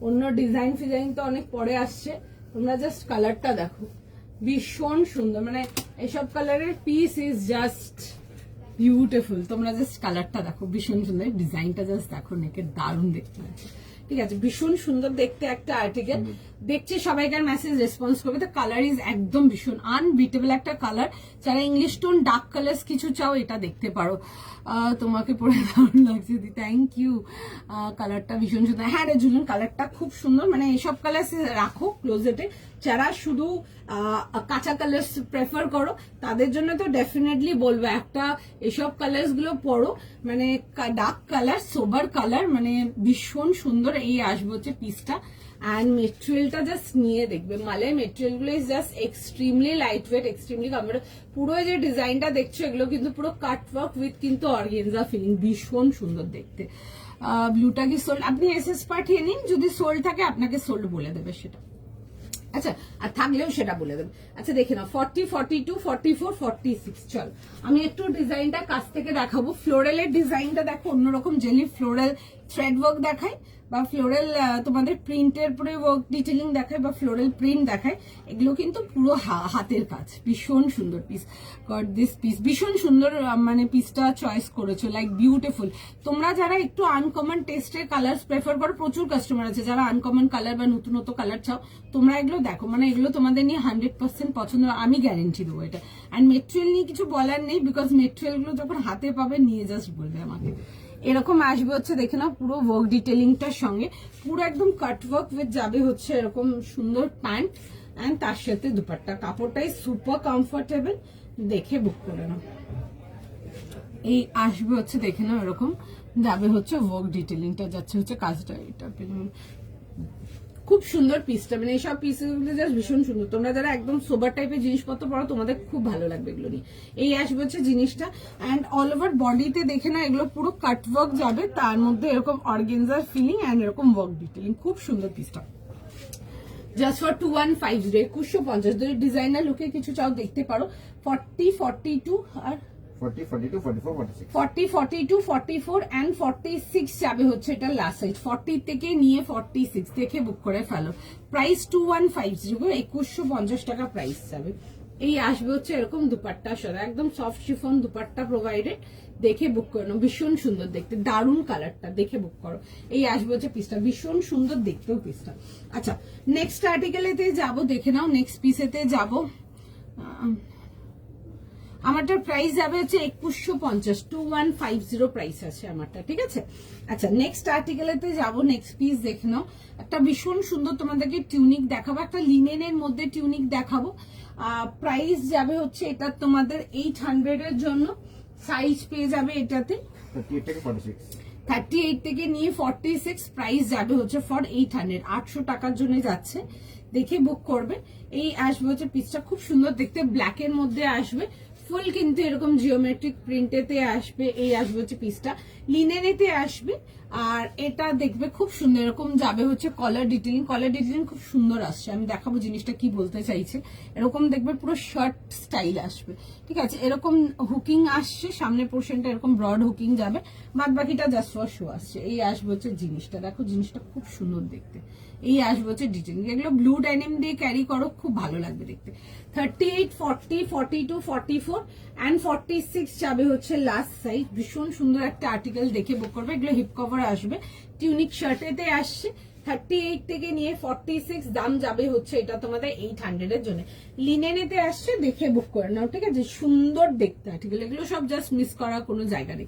অন্য ডিজাইন ফিজাইন তো অনেক পরে আসছে, তোমরা জাস্ট কালারটা দেখো, ভীষণ সুন্দর, মানে এসব কালারের পিস ইজ জাস্ট বিউটিফুল। তোমরা জাস্ট কালারটা দেখো, ভীষণ সুন্দর, ডিজাইনটা জাস্ট দেখো, নেকের দারুণ দেখতে লাগছে। ঠিক আছে, ভীষণ সুন্দর দেখতে একটা আর্টিকেল। দেখছি সবাইকার মেসেজ রেসপন্স করবে। তো কালার ইজ একদম ভীষণ আনবিটেবল একটা কালার। যারা ইংলিশ টোন ডার্ক কালার কিছু চাও এটা দেখতে পারো। তোমাকে পরে দারুণ লাগছে দি, থ্যাংক ইউ। কালারটা ভীষণ সুন্দর। হ্যাঁ রে জুলিন, কালারটা খুব সুন্দর, মানে এইসব কালার রাখো ক্লোজেটে। যারা শুধু কাঁচা কালার প্রেফার করো তাদের জন্য তো ডেফিনেটলি বলবো একটা এসব কালার্স গুলো পরো, মানে ডার্ক কালার, সোবার কালার, মানে ভীষণ সুন্দর। এই আসবে হচ্ছে পিসটা, অ্যান্ড মেটেরিয়ালটা জাস্ট নিয়ে দেখবে, মালাই মেটেরিয়াল গুলো is just extremely light weight, extremely comfortable. পুরো যে ডিজাইনটা দেখছো এগুলো কিন্তু পুরো কাট ওয়ার্ক উইথ কিন্তু অর্গানজা ফিলিং, ভীষণ সুন্দর দেখতে। ব্লুটা কি সোল্ড? আপনি এসএস পাঠিয়ে নিন, যদি সোল্ড থাকে আপনাকে সোল্ড বলে দেবে সেটা, আচ্ছা, আর থাকলেও সেটা বলে দেবে। আচ্ছা দেখে নাও, 40, 42, 44, 46। চল আমি একটু ডিজাইনটা কাছ থেকে দেখাবো। ফ্লোরালের ডিজাইনটা দেখো, অন্যরকম জেলি ফ্লোরাল থ্রেড ওয়ার্ক দেখায়, বা ফ্লোরাল তোমাদের প্রিন্টের পরে ওয়ার্ক ডিটেলিং দেখায়, বা ফ্লোরাল প্রিন্ট দেখায়। এগুলো কিন্তু পুরো হাতের কাজ, ভীষণ সুন্দর পিস। গট দিস পিস, ভীষণ সুন্দর, মানে পিসটা চয়েস করেছো, লাইক বিউটিফুল। তোমরা যারা একটু আনকমন টেস্টের কালার প্রেফার করো, প্রচুর কাস্টমার আছে যারা আনকমন কালার বা নতুনত্ব কালার চাও, তোমরা এগুলো দেখো, মানে এগুলো তোমাদের নিয়ে 100% পছন্দ, আমি গ্যারেন্টি দেবো এটা। অ্যান্ড মেটেরিয়াল নিয়ে কিছু বলার নেই, বিকজ মেটেরিয়াল গুলো যখন হাতে পাবে নিয়ে জাস্ট বলবে আমাকে। এরকম আসবে হচ্ছে, দেখে নাও, পুরো ওয়ার্ক ডিটেলিংটার সঙ্গে পুরো একদম কাট ওয়ার্ক উইথ যাবে হচ্ছে এরকম সুন্দর প্যান্ট, অ্যান্ড তার সাথে দুপাট্টা। কাপড়টাই সুপার কমফোর্টেবল, দেখে বুক করে নাও। এই আসবে হচ্ছে, দেখে নাও, এরকম যাবে হচ্ছে ওয়ার্ক ডিটেলিংটা, যাচ্ছে হচ্ছে কাজটা, এটা খুব সুন্দর পিসটা, মানে এইসব পিসগুলো জাস্ট ভীষণ সুন্দর। তোমরা যারা একদম সোবার টাইপের জিনিসপত্র পড়ো তোমাদের খুব ভালো লাগবে এগুলো নিয়ে। এই আসবে হচ্ছে জিনিসটা, অ্যান্ড অল ওভার বডিতে দেখে না এগুলো পুরো কাট ওয়ার্ক যাবে, তার মধ্যে এরকম অর্গানজার ফিলিং অ্যান্ড এরকম ওয়ার্ক ডিটেলিং, খুব সুন্দর পিসটা। Just for 2150, 2150। যদি ডিজাইনার লুকে কিছু চাও দেখতে পারো। 40, 42 আর 40, 42, 44, 46. 40, 42, 44 and 46 যাবে হচ্ছে এটা লাস্ট সাইজ। 40 থেকে নিয়ে 46 দেখে বুক করে ফেলো। প্রাইস 2150, 2150 টাকা প্রাইস যাবে। এই আসবে হচ্ছে এরকম দুপাট্টা সহ, একদম সফট শিফন দুপাট্টা প্রোভাইডেড, দেখে বুক করে নাও, ভীষণ সুন্দর দেখতে, দারুণ কালারটা, দেখে বুক করো। এই আসবে হচ্ছে পিসটা, ভীষণ সুন্দর দেখতেও পিসটা। আচ্ছা নেক্সট আর্টিকেলেতে যাবো, দেখে নাও, নেক্সট পিসেতে যাবো। আমারটার প্রাইস যাবে হচ্ছে 2150, 2150 প্রাইস আছে আমারটা, ঠিক আছে। আচ্ছা নেক্সট আর্টিকেলেতে যাবো, নেক্সট পিস দেখে নাও, একটা ভীষণ সুন্দর তোমাদেরকে টিউনিক দেখাবো, একটা লিনেনের মধ্যে টিউনিক দেখাবো। প্রাইস যাবে হচ্ছে এটা তোমাদের 800 এর জন্য, সাইজ পেয়ে যাবে এটাতে 38 থেকে 46. 38 থেকে নিয়ে 46, প্রাইস যাবে হচ্ছে ফর 800, 800 টাকার জন্য যাচ্ছে, দেখে বুক করবে। এই আসবে হচ্ছে পিসটা, খুব সুন্দর দেখতে, ব্ল্যাকের মধ্যে আসবে, ফুল কিন্তু এরকম জিওমেট্রিক প্রিন্টেতে আসবে। এই আসবে হচ্ছে পিসটা, লিনেনেতে আসবে, আর এটা দেখবে খুব সুন্দর, এরকম যাবে হচ্ছে কলার ডিটেলিং, কলার ডিটেলিং খুব সুন্দর আসছে, আমি দেখাবো জিনিসটা কি বলতে চাইছে। এরকম দেখবে পুরো শার্ট স্টাইল আসবে, ঠিক আছে, এরকম হুকিং আসছে, সামনের পোর্শনটা এরকম ব্রড হুকিং যাবে, বাদ বাকিটা জাস্ট ফর শো আসছে। এই আসবে হচ্ছে জিনিসটা, দেখো জিনিসটা খুব সুন্দর দেখতে। এই আসবে হচ্ছে ডিটেলিং, এগুলো ব্লু ড্যানিম দিয়ে ক্যারি করো, খুব ভালো লাগবে দেখতে। 38, 40, 42, 44 and 46 যাবে হচ্ছে লাস্ট সাইজ, ভীষণ সুন্দর একটা আর্টিকেল, দেখে বুক করবে। এগুলো হিপ কভার আসবে, টিউনিক শার্টেতে আসছে। 38 থেকে নিয়ে 46, দাম যাবে হচ্ছে এটা তোমাদের 800 এর জন্য। লিনেনেতে আসছে, দেখে বুক করে নাও, ঠিক আছে, সুন্দর দেখতে আর্টিকেল, এগুলো সব জাস্ট মিস করার কোনো জায়গা নেই।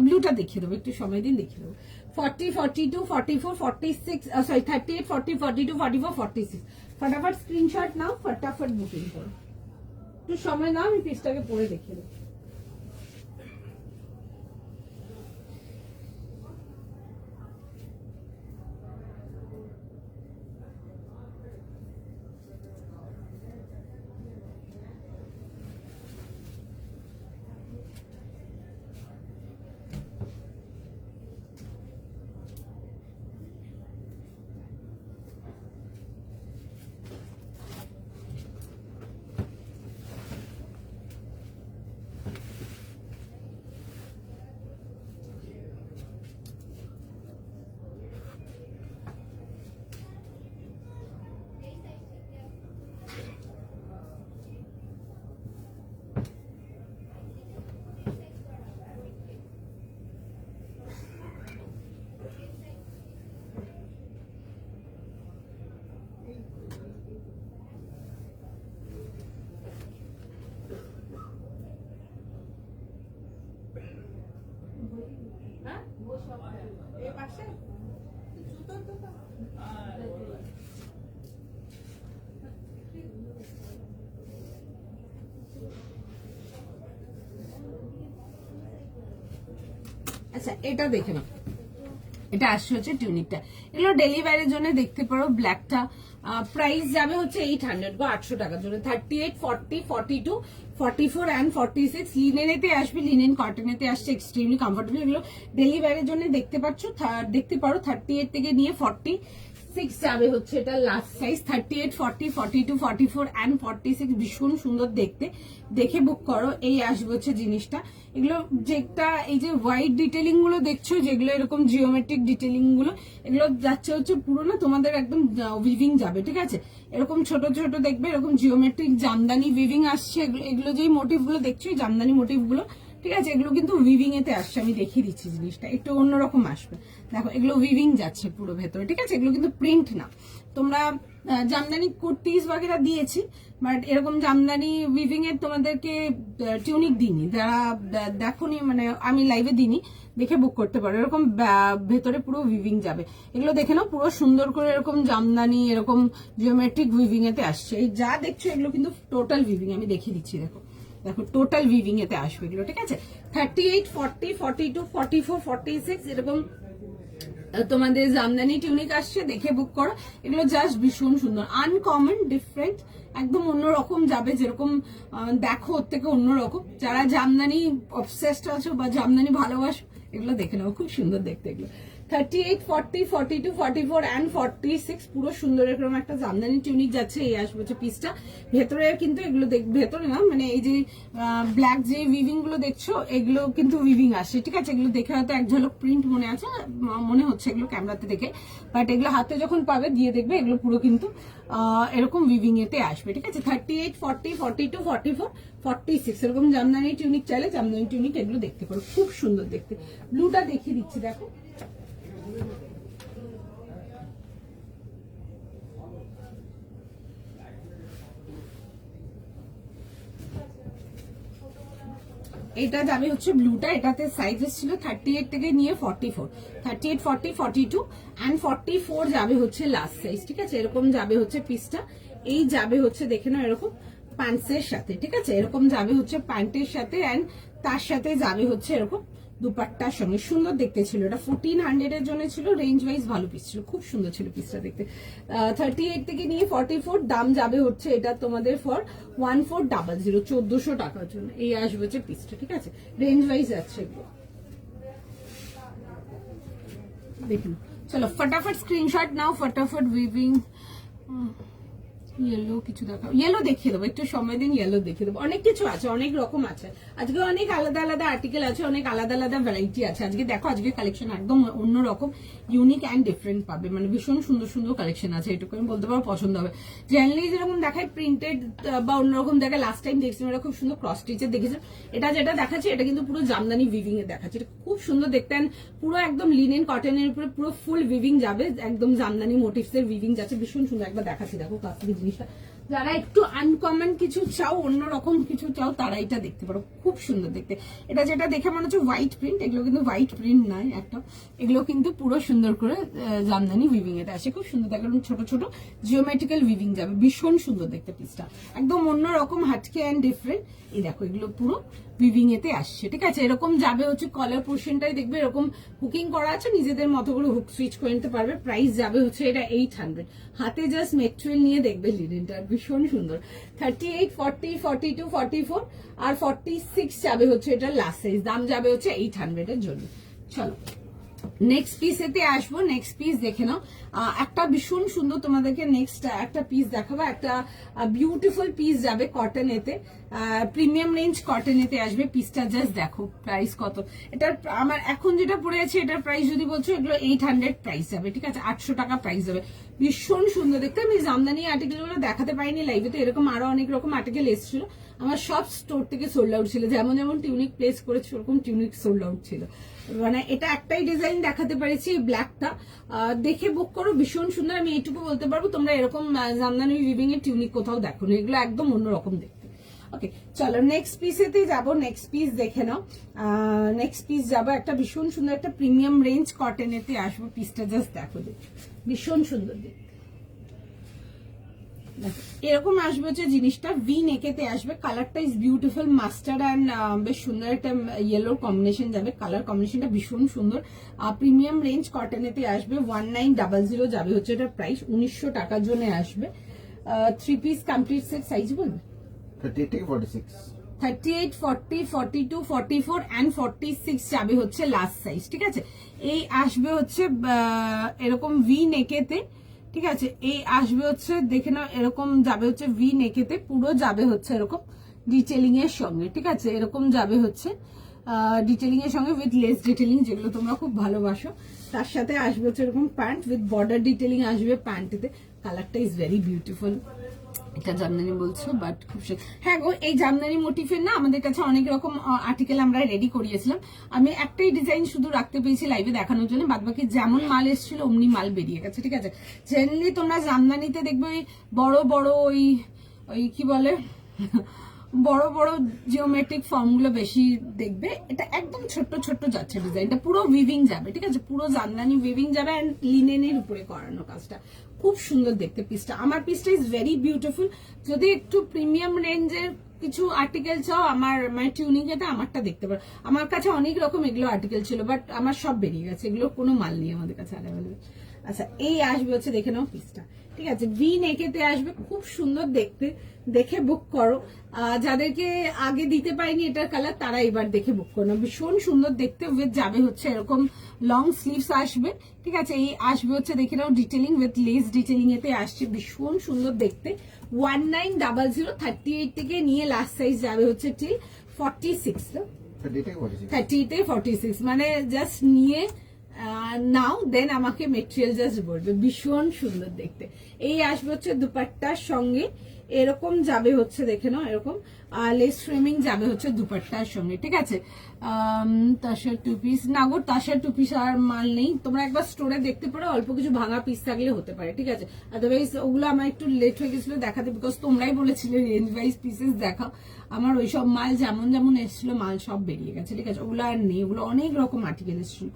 ব্লুটা দেখিয়ে দেবো, একটু সময় দিন, দেখিয়ে দেবো। 40, 42, 44, 46, সরি 38, 40, 42, 44, 46। ফটাফট স্ক্রিনশট নাও, ফটাফট বুকিং করো, একটু সময় নাও, আমি পিসটাকে পরে দেখিয়ে দেবো। আচ্ছা এটা দেখে নাও, এটা আসছে হচ্ছে টিউনিকটা। এগুলো ডেলি ওয়্যারের জন্য দেখতে পারো। ব্ল্যাকটা প্রাইস যাবে হচ্ছে 800 বা 800 টাকার জন্য। 38, 40, 42, 44 and 46 লিনেনেতে আসবে, লিনেন কটনেতে আসছে, এক্সট্রিমলি কমফোর্টেবল। এগুলো ডেলি ওয়্যারের জন্য দেখতে পারো। 38 থেকে নিয়ে 46 যাবে হচ্ছে এটা লাস্ট সাইজ। 38, 40, 42, 44 and 46 ভীষণ সুন্দর দেখতে, দেখে বুক করো। এই আসবে হচ্ছে জিনিসটা। এগুলো যেটা এই যে হোয়াইট ডিটেলিং গুলো দেখছো, যেগুলো এরকম জিওমেট্রিক ডিটেলিং গুলো, এগুলো যাচ্ছে হচ্ছে পুরো না তোমাদের একদম উইভিং যাবে, ঠিক আছে। এরকম ছোট ছোট দেখবে, এরকম জিওমেট্রিক জামদানি উইভিং আসছে। এগুলো যেই মোটিভ গুলো দেখছো, এই জামদানি মোটিভ গুলো, ঠিক আছে, এগুলো কিন্তু উইভিং এতে আসছে। আমি দেখিয়ে দিচ্ছি জিনিসটা, একটু অন্যরকম আসবে। দেখো এগুলো উইভিং যাচ্ছে পুরো ভেতরে, ঠিক আছে। এগুলো কিন্তু প্রিন্ট না। তোমরা জামদানি কুর্তিস বাগেরা দিয়েছি, বাট এরকম জামদানি উইভিং এর তোমাদেরকে টিউনিক দিইনি। যারা দেখোনি, মানে আমি লাইভে দিইনি, দেখে বুক করতে পারো। এরকম ভেতরে পুরো উইভিং যাবে। এগুলো দেখে নাও, পুরো সুন্দর করে এরকম জামদানি এরকম জিওমেট্রিক উইভিং এতে আসছে। এই যা দেখছো এগুলো কিন্তু টোটাল উইভিং। আমি দেখিয়ে দিচ্ছি, দেখো দেখো টোটাল উইভিং এতে আসবে এগুলো, ঠিক আছে। 38, 40, 42, 44, 46 এরকম তোমাদের জামদানি টিউনিক আসছে, দেখে বুক করো। এগুলো জাস্ট ভীষণ সুন্দর, আনকমন, ডিফারেন্ট, একদম অন্যরকম যাবে। যেরকম দেখো ওর থেকে অন্যরকম। যারা জামদানি অবসেসড আছো বা জামদানি ভালোবাসো, এগুলো দেখে নাও, খুব সুন্দর দেখতে এগুলো। 38, 40, 42, 44 and 46 পুরো সুন্দর এরকম একটা জামদানি টিউনিক যাচ্ছে। এই আসবে হচ্ছে পিসটা। ভেতরে কিন্তু এগুলো ভেতরে না, মানে এই যে ব্ল্যাক যে উইভিং গুলো দেখছো, এগুলো কিন্তু উইভিং আসে, ঠিক আছে। এগুলো দেখে হয়তো এক ঝলক প্রিন্ট মনে হচ্ছে এগুলো ক্যামেরাতে দেখে, বাট এগুলো হাতে যখন পাবে দিয়ে দেখবে এগুলো পুরো কিন্তু এরকম উইভিং এতে আসবে, ঠিক আছে। 38, 40, 42, 44, 46 এরকম জামদানি টিউনিক চাইলে জামদানি টিউনিক এগুলো দেখতে পারো, খুব সুন্দর দেখতে। ব্লুটা দেখিয়ে দিচ্ছি, দেখো এটা যাবে হচ্ছে ব্লুটা। এটাতে সাইজেস ছিল 38 থেকে নিয়ে 44, 38, 40, 42 and 44 যাবে হচ্ছে লাস্ট সাইজ, ঠিক আছে। এরকম যাবে হচ্ছে পিসটা। এই যাবে হচ্ছে দেখে নাও এরকম প্যান্টসের সাথে, ঠিক আছে। এরকম যাবে হচ্ছে প্যান্টের সাথে, এন্ড তার সাথে যাবে হচ্ছে এরকম দুপাট্টার সঙ্গে। সুন্দর দেখতে ছিল। এটা 1400 এর জন্য ছিল, রেঞ্জ ওয়াইজ ভালো পিস ছিল, খুব সুন্দর ছিল পিসটা দেখতে। 38 থেকে নিয়ে 44 দাম যাবে হচ্ছে এটা তোমাদের ফর 1400, 1400 টাকার জন্য। এই আসবে হচ্ছে পিসটা, ঠিক আছে। রেঞ্জ ওয়াইজ আছে এগুলো, দেখুন। চলো ফটাফট স্ক্রিনশট নাও, ফটাফট উইভিং। ইয়েলো কিছু দেখাও, ইয়েলো দেখিয়ে দেবো, একটু সময় দিন, ইয়েলো দেখিয়ে দেবো। অনেক কিছু আছে, অনেক রকম আছে আজকে, অনেক আলাদা আলাদা আর্টিকেল আছে, অনেক আলাদা আলাদা ভ্যারাইটি আছে আজকে। দেখো আজকে কালেকশন একদম অন্যরকম, ইউনিক অ্যান্ড ডিফারেন্ট পাবে, মানে ভীষণ সুন্দর সুন্দর কালেকশন আছে। এটুকু আমি বলতে পারো পছন্দ হবে। জেনারেলি যেরকম দেখায় প্রিন্টেড বা অন্যরকম দেখায়, লাস্ট টাইম দেখছিলাম এটা খুব সুন্দর ক্রস স্টিচের দেখেছি। এটা যেটা দেখাচ্ছে এটা কিন্তু পুরো জামদানি উইভিং এর দেখাচ্ছে। এটা খুব সুন্দর দেখতে, পুরো একদম লিনেন কটনের উপরে পুরো ফুল উইভিং যাবে, একদম জামদানি মোটিভস এর উইভিং যাচ্ছে, ভীষণ সুন্দর। একবার দেখাচ্ছি, দেখো কাস্টমার জিনিসটা। যারা একটু আনকমন কিছু চাও, অন্যরকম কিছু চাও, তারা এটা দেখতে পারো, খুব সুন্দর দেখতে। এটা যেটা দেখে মনে হচ্ছে হোয়াইট প্রিন্ট, এগুলো কিন্তু হোয়াইট প্রিন্ট নয় একটা, এগুলো কিন্তু পুরো সুন্দর করে জামদানি উইভিং এতে আসে, খুব সুন্দর দেখো। ছোট ছোট জিওমেট্রিক্যাল উইভিং যাবে, ভীষণ সুন্দর দেখতে পিসটা, একদম অন্যরকম, হাটকে অ্যান্ড ডিফারেন্ট। এই দেখো এগুলো পুরো উইভিং এতে আসছে, ঠিক আছে। এরকম যাবে হচ্ছে কলার পোর্শনটাই দেখবে এরকম হুকিং করা আছে, নিজেদের মতো করে হুক সুইচ করে নিতে পারবে। প্রাইস যাবে হচ্ছে এটা 800। হাতে জাস্ট মেটেরিয়াল নিয়ে দেখবে লিনেনটা, ভীষণ সুন্দর। 38, 40, 42, 44 আর 46 যাবে হচ্ছে এটা লাস্ট সাইজ। দাম যাবে হচ্ছে 800 এর জন্য। চলো নেক্সট পিস এতে আসবো। নেক্সট পিস দেখে নাও, একটা ভীষণ সুন্দর তোমাদেরকে নেক্সট একটা পিস দেখাবো। একটা বিউটিফুল পিস যাবে কটন এতে, প্রিমিয়াম রেঞ্জ কটন এতে আসবে। পিসটা জাস্ট দেখো, প্রাইস কত এটার। আমার এখন যেটা পড়ে আছে এটার প্রাইস যদি বলছো, এগুলো 800 প্রাইস যাবে, ঠিক আছে। 800 টাকা প্রাইস যাবে, ভীষণ সুন্দর দেখতে। আমি জামদানি আর্টিকেল গুলো দেখাতে পারিনি লাইভে, তো এরকম আরো অনেক রকম আর্টিকেল এসেছিল। আমার সব স্টোর থেকে সোল্ড আউট ছিল, যেমন যেমন টিউনিক প্লেস করেছে ওরকম টিউনিক সোল্ড আউট ছিল। মানে এটা একটাই ডিজাইন দেখাতে পেরেছি, ব্ল্যাকটা। দেখে বুক করো, ভীষণ সুন্দর। আমি এইটুকু বলতে পারবো, তোমরা এরকম জামদানি উইভিং এর টিউনিক কোথাও দেখো না, এগুলো একদম অন্যরকম দেখতে। ওকে, চলো নেক্সট পিসেতে যাব। নেক্সট পিস দেখে নাও। নেক্সট পিস যাবো একটা ভীষণ সুন্দর একটা প্রিমিয়াম রেঞ্জ কটনেতে আসবো। পিসটা জাস্ট দেখো, ভীষণ সুন্দর দেখতে। এরকম আসবে হচ্ছে জিনিসটা, ভি নেকেতে আসবে। কালারটা ইজ বিউটিফুল, মাস্টার্ড অ্যান্ড বেশ সুন্দর একটা ইয়েলোর কম্বিনেশন যাবে। কালার কম্বিনেশনটা ভীষণ সুন্দর। প্রিমিয়াম রেঞ্জ কটনেতে আসবে। 1900 যাবে হচ্ছে এটা প্রাইস। 1900 টাকার জন্য আসবে। 3 পিস কমপ্লিট সেট সাইজ বলবে 38 থেকে 46 38, 40, 42, 44 অ্যান্ড 46 যাবে হচ্ছে লাস্ট সাইজ। ঠিক আছে, এই আসবে হচ্ছে এরকম ভি নেকেতে। ঠিক আছে, এই আসবে হচ্ছে দেখে নাও, এরকম যাবে হচ্ছে ভি নেকেতে, পুরো যাবে হচ্ছে এরকম ডিটেলিং এর সঙ্গে। ঠিক আছে, এরকম যাবে হচ্ছে ডিটেলিং এর সঙ্গে উইথ লেস ডিটেলিং, যেগুলো তোমরা খুব ভালোবাসো। তার সাথে আসবে হচ্ছে এরকম প্যান্ট উইথ বর্ডার ডিটেলিং আসবে প্যান্টেতে। কালারটা ইজ ভেরি বিউটিফুল। এটা জামদানি বলছো, বাট খুব হ্যাঁ গো, এই জামদানি মোটিফের না আমাদের কাছে অনেক রকম আর্টিকেল আমরা রেডি করিয়েছিলাম। আমি একটাই ডিজাইন শুধু রাখতে পেরেছি লাইভে দেখানোর জন্য, বাদ বাকি যেমন মাল এসেছিল অমনি মাল বেরিয়ে গেছে। ঠিক আছে, জেনারেলি তোমরা জামদানিতে দেখবে ওই বড় বড় ওই কি বলে বড় বড় জিওমেট্রিক ফর্মগুলো বেশি দেখবে। এটা একদম ছোট্ট ছোট্ট যাচ্ছে ডিজাইনটা, পুরো উইভিং যাবে। ঠিক আছে, পুরো জামদানি উইভিং যাবে অ্যান্ড লিনেনের উপরে করানো কাজটা। খুব সুন্দর দেখতে পিসটা। আমার পিসটা ইজ ভেরি বিউটিফুল। যদি একটু প্রিমিয়াম রেঞ্জের কিছু আর্টিকেল চাও, আমার মানে টিউনিকেটা আমারটা দেখতে পারো। আমার কাছে অনেক রকম এগুলো আর্টিকেল ছিল, বাট আমার সব বেরিয়ে গেছে, এগুলো কোনো মাল নেই আমাদের কাছে অ্যাভেলেবেল। আচ্ছা, এই আসবে হচ্ছে দেখে নাও পিসটা। ঠিক আছে, ভি নেকেতে আসবে, খুব সুন্দর দেখতে। দেখে বুক করো। যাদেরকে আগে দিতে পারিনি এটার কালার, তারা এবার দেখে বুক করো। ভীষণ সুন্দর দেখতে। উইথ যাবে হচ্ছে এরকম লং স্লিভস আসবে। ঠিক আছে, এই আসবে হচ্ছে দেখে নাও ডিটেলিং উইথ লেস ডিটেলিং এতে আসছে, ভীষণ সুন্দর দেখতে। 1900, 38 থেকে নিয়ে লাস্ট সাইজ যাবে হচ্ছে ঠিক 46। 30 তে 46, মানে জাস্ট নিয়ে নাও, দেন আমাকে মেটেরিয়াল জাস্ট বলবে। ভীষণ সুন্দর দেখতে। এই আসবে হচ্ছে দুপাট্টার সঙ্গে, এরকম যাবে হচ্ছে দেখে নাও, এরকম লেস ফ্রেমিং যাবে হচ্ছে দুপাট্টার সঙ্গে। ঠিক আছে, তাসার 2 পিস না গো, তাসার 2 পিস আর মাল নেই। তোমরা একবার স্টোরে দেখতে পারো, অল্প কিছু ভাঙা পিস থাকলে হতে পারে। ঠিক আছে, আদারওয়াইজ ওগুলো আমার একটু লেট হয়ে গেছিল দেখাতে, বিকজ তোমরাই বলেছিলে রেঞ্জ ওয়াইজ পিসেস দেখাও। আমার ওইসব মাল যেমন যেমন এসেছিল মাল সব বেরিয়ে গেছে। ঠিক আছে, ওগুলো আর নেই, ওগুলো অনেক রকম আর্টিকেল এসেছিল।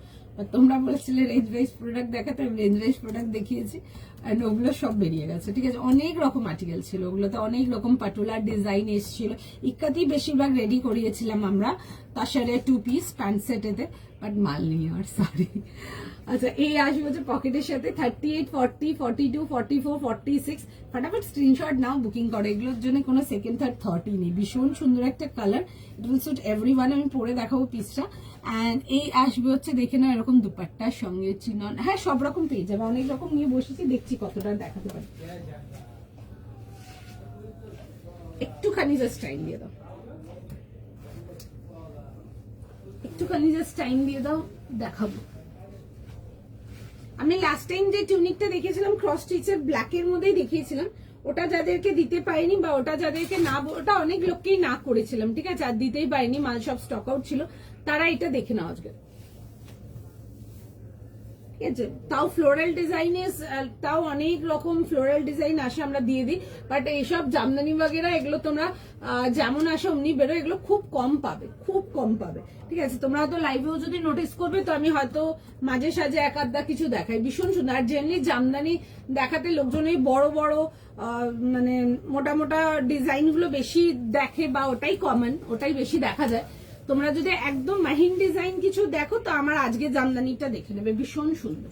তোমরা বলেছিলে রেঞ্জ ওয়াইজ প্রোডাক্ট দেখাতে, রেঞ্জ ওয়াইজ প্রোডাক্ট দেখিয়েছি, অ্যান্ড ওগুলো সব বেরিয়ে গেছে। ঠিক আছে, অনেক রকম আর্টিকেল ছিল ওগুলোতে, অনেক রকম পাটুলার ডিজাইন এসেছিল। ইক্কাতেই বেশিরভাগ রেডি করিয়েছিলাম আমরা তাসারে 2 পিস প্যান্ট সেটেতে, বাট মাল নেই আর, সরি। আচ্ছা, এই আসবে হচ্ছে পকেটের সাথে 38, 40, 42, 44, 46। ফটাফট স্ক্রিনশট নাও, বুকিং করো। এগুলোর জন্য কোনো সেকেন্ড থার্ড থটই নেই। ভীষণ সুন্দর একটা colour, it will suit everyone. আমি পরে দেখাবো পিসটা। অ্যান্ড এই আসবে হচ্ছে দেখে নাও এরকম দুপাট্টার সঙ্গে চিনন। হ্যাঁ, সব রকম পেয়ে যাবে, অনেক রকম নিয়ে বসেছি, দেখছি কতটা দেখাতে পারি। একটুখানি জাস্ট টাইম দিয়ে দাও, একটুখানি জাস্ট টাইম দিয়ে দাও, দেখাবো। আমি লাস্ট টাইম যে টিউনিকটা দেখিয়েছিলাম ক্রস স্টিচের ব্ল্যাকের মধ্যেই দেখিয়েছিলাম, ওটা যাদেরকে দিতে পারিনি বা ওটা যাদেরকে না, ওটা অনেক লোককেই না করেছিলাম। ঠিক আছে, আর দিতেই পারিনি, মাল সব স্টক আউট ছিল, তারা এটা দেখে নাও আজকে। ঠিক আছে, তাও ফ্লোরাল ডিজাইনে, তাও অনেক রকম ফ্লোরাল ডিজাইন আসে, আমরা দিয়ে দিই। বাট এইসব জামদানি বাগেরা এগুলো তোমরা যেমন আসে অমনি বেরো, এগুলো খুব কম পাবে, খুব কম পাবে। ঠিক আছে, তোমরা হয়তো লাইভেও যদি নোটিস করবে, তো আমি হয়তো মাঝে সাঝে এক আধটা কিছু দেখাই। ভীষণ সুন্দর। আর জেনারেলি জামদানি দেখাতে লোকজন এই বড় বড় মানে মোটা মোটা ডিজাইন গুলো বেশি দেখে, বা ওটাই কমন, ওটাই বেশি দেখা যায়। তোমরা যদি একদম মাহিন ডিজাইন কিছু দেখো, তো আমার আজকে জামদানিটা দেখে নেবে, ভীষণ সুন্দর।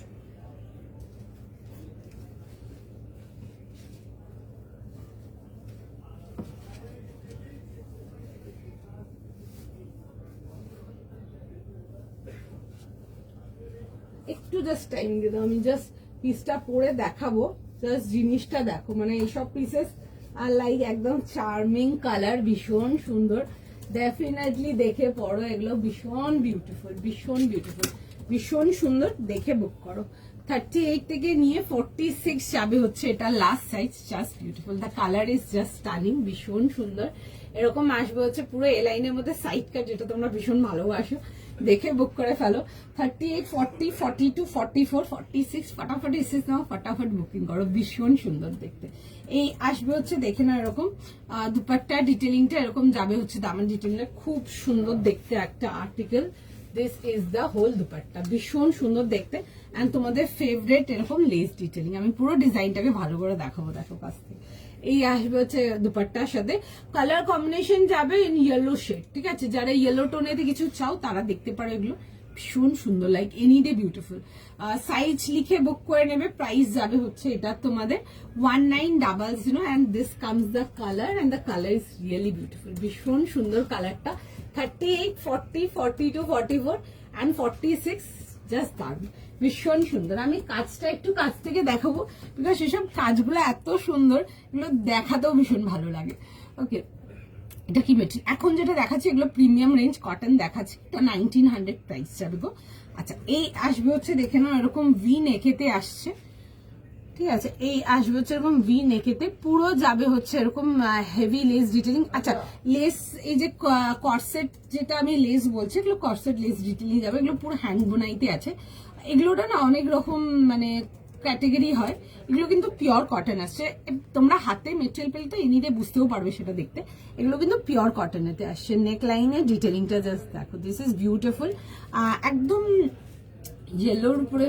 একটু জাস্ট টাইম দিয়ে দাও, আমি জাস্ট পিসটা পরে দেখাবো। জাস্ট জিনিসটা দেখো, মানে এইসব পিসেস আর লাইক একদম চার্মিং কালার, ভীষণ সুন্দর। ডেফিনেটলি দেখে পড়ো, এগুলো ভীষণ বিউটিফুল, ভীষণ বিউটিফুল, ভীষণ সুন্দর। দেখে বুক করো। 38 থেকে নিয়ে 46 যাবে হচ্ছে এটা last size. Just beautiful, the colour is just stunning, ভীষণ সুন্দর। এরকম আসবে হচ্ছে পুরো এ লাইনের মধ্যে সাইড কাট, যেটা তোমরা ভীষণ ভালোবাসো। দেখে বুক করে ফেলো। 38, 40, 42, 44, 46 ফটাফট এসেস নাও, ফটাফট বুকিং করো, ভীষণ সুন্দর দেখতে। এই আসবে হচ্ছে দেখে না এরকম দুপাট্টা ডিটেলিংটা এরকম যাবে হচ্ছে দামের ডিটেলিংটা, খুব সুন্দর দেখতে একটা article. This is the whole dupatta, ভীষণ সুন্দর দেখতে। এন্ড তোমাদের ফেভারিট এরকম লেস ডিটেলিং, আমি পুরো ডিজাইনটাকে ভালো করে দেখাবো, দেখো কাছ থেকে। এই আসবে হচ্ছে দুপাট্টার সাথে কালার কম্বিনেশন যাবে ইন ইয়েলো শেড, ঠিক আছে? যারা ইয়েলো টোনেতে কিছু চাও তারা দেখতে পারো, এগুলো ভীষণ সুন্দর, like any day beautiful. Size লিখে বুক করে নেবে, প্রাইস যাবে হচ্ছে এটা তোমাদের 1900 and this comes the colour and the colour is really beautiful, ভীষণ সুন্দর কালারটা। 38, 40, 42, 44 এন্ড 46 জাস্ট দারুন, ভীষণ সুন্দর। আমি কাজটা একটু কাছ থেকে দেখাবো, বিকজ সেসব কাজগুলো এত সুন্দর, এগুলো দেখাতেও ভীষণ ভালো লাগে। ওকে, এটা কি মেটেরিয়াল? এখন যেটা দেখাচ্ছি এগুলো প্রিমিয়াম রেঞ্জ কটন দেখাচ্ছি, এটা 1900 প্রাইস যাবে গো। আচ্ছা, এই আসবে হচ্ছে দেখে নাও এরকম ভি নেকেতে আসছে, ঠিক আছে? এই আসবে হচ্ছে এরকম ভি নেকেতে, পুরো যাবে হচ্ছে এরকম হেভি লেস ডিটেলিং। আচ্ছা, লেস এই যে কর্সেট যেটা আমি লেস বলছি, এগুলো কর্সেট লেস ডিটেলিং যাবে, এগুলো পুরো হ্যান্ড বোনাইতে আছে। এগুলোটা না অনেক রকম মানে ক্যাটেগরি হয়, এগুলো কিন্তু পিওর কটন আসছে। তোমরা হাতে মেটেরিয়াল পেলে তো এনিতে বুঝতেও পারবে সেটা দেখতে, এগুলো কিন্তু পিওর কটনেতে আসছে। নেক লাইনের ডিটেলিংটা জাস্ট দেখো, দিস ইজ বিউটিফুল। একদম ইয়েলোর উপরে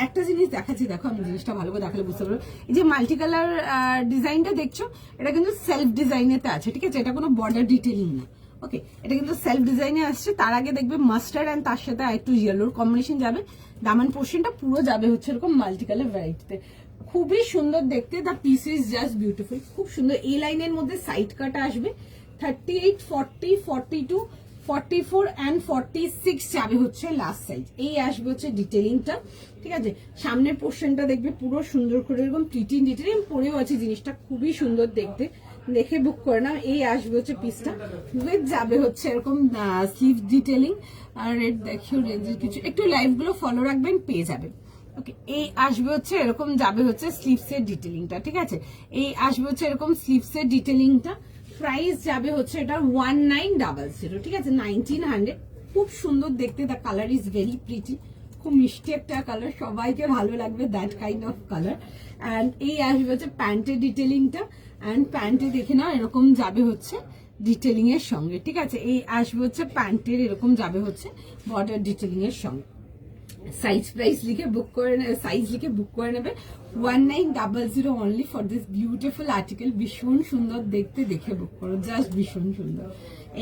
একটা জিনিস দেখাচ্ছি, দেখো আমি জিনিসটা ভালো করে দেখালে বুঝতে পারবো। এই যে মাল্টি কালার ডিজাইনটা দেখছো, এটা কিন্তু সেলফ ডিজাইনেতে আছে, ঠিক আছে? এটা কোনো বর্ডার ডিটেলিং না, ওকে? এটা কিন্তু সেলফ ডিজাইনে আসছে। তার আগে দেখবে মাস্টার্ড এন্ড তার সাথে একটু ইয়েলোর কম্বিনেশন যাবে। দামান পোর্শনটা পুরো যাবে হচ্ছে এরকম মাল্টি কালার ভ্যারাইটিতে, খুবই সুন্দর দেখতে। The piece is just beautiful, খুব সুন্দর। এই লাইনের মধ্যে সাইড কাটা আসবে। 38, 40, 42, 44 এন্ড 46 যাবে হচ্ছে লাস্ট সাইজ। এই আসবে হচ্ছে ডিটেলিংটা, ঠিক আছে? সামনের পোর্শনটা দেখবে পুরো সুন্দর করে এরকম প্রিটি ডিটেলিং পরেও আছে, জিনিসটা খুবই সুন্দর দেখতে, দেখে বুক করে নাও। এই আসবে হচ্ছে পিসটা, উইথ যাবে হচ্ছে এরকম স্লিভ ডিটেলিং। আর রেড দেখিও, রেঞ্জের কিছু একটু লাইভ গুলো ফলো রাখবেন, পেয়ে যাবেন। ওকে, এই আসবে হচ্ছে এরকম যাবে হচ্ছে স্লিভসের ডিটেলিংটা, ঠিক আছে? এই আসবে হচ্ছে এরকম স্লিভসের ডিটেলিংটা, প্রাইস যাবে হচ্ছে এটা 1900, ঠিক আছে? 1900, খুব সুন্দর দেখতে। The colour is very pretty, খুব মিষ্টি একটা কালার, সবাইকে ভালো লাগবে that kind of colour. And এই আসবে হচ্ছে প্যান্টের ডিটেলিংটা, অ্যান্ড প্যান্টে দেখে নাও এরকম যাবে হচ্ছে ডিটেলিং এর সঙ্গে, ঠিক আছে? এই আসবে হচ্ছে প্যান্টের এরকম যাবে হচ্ছে বর্ডার ডিটেলিং এর সঙ্গে। সাইজ প্রাইস লিখে বুক করে, সাইজ লিখে বুক করে নেবে 1900 only for this beautiful article. ভীষণ সুন্দর দেখতে, দেখে বুক করো, জাস্ট ভীষণ সুন্দর।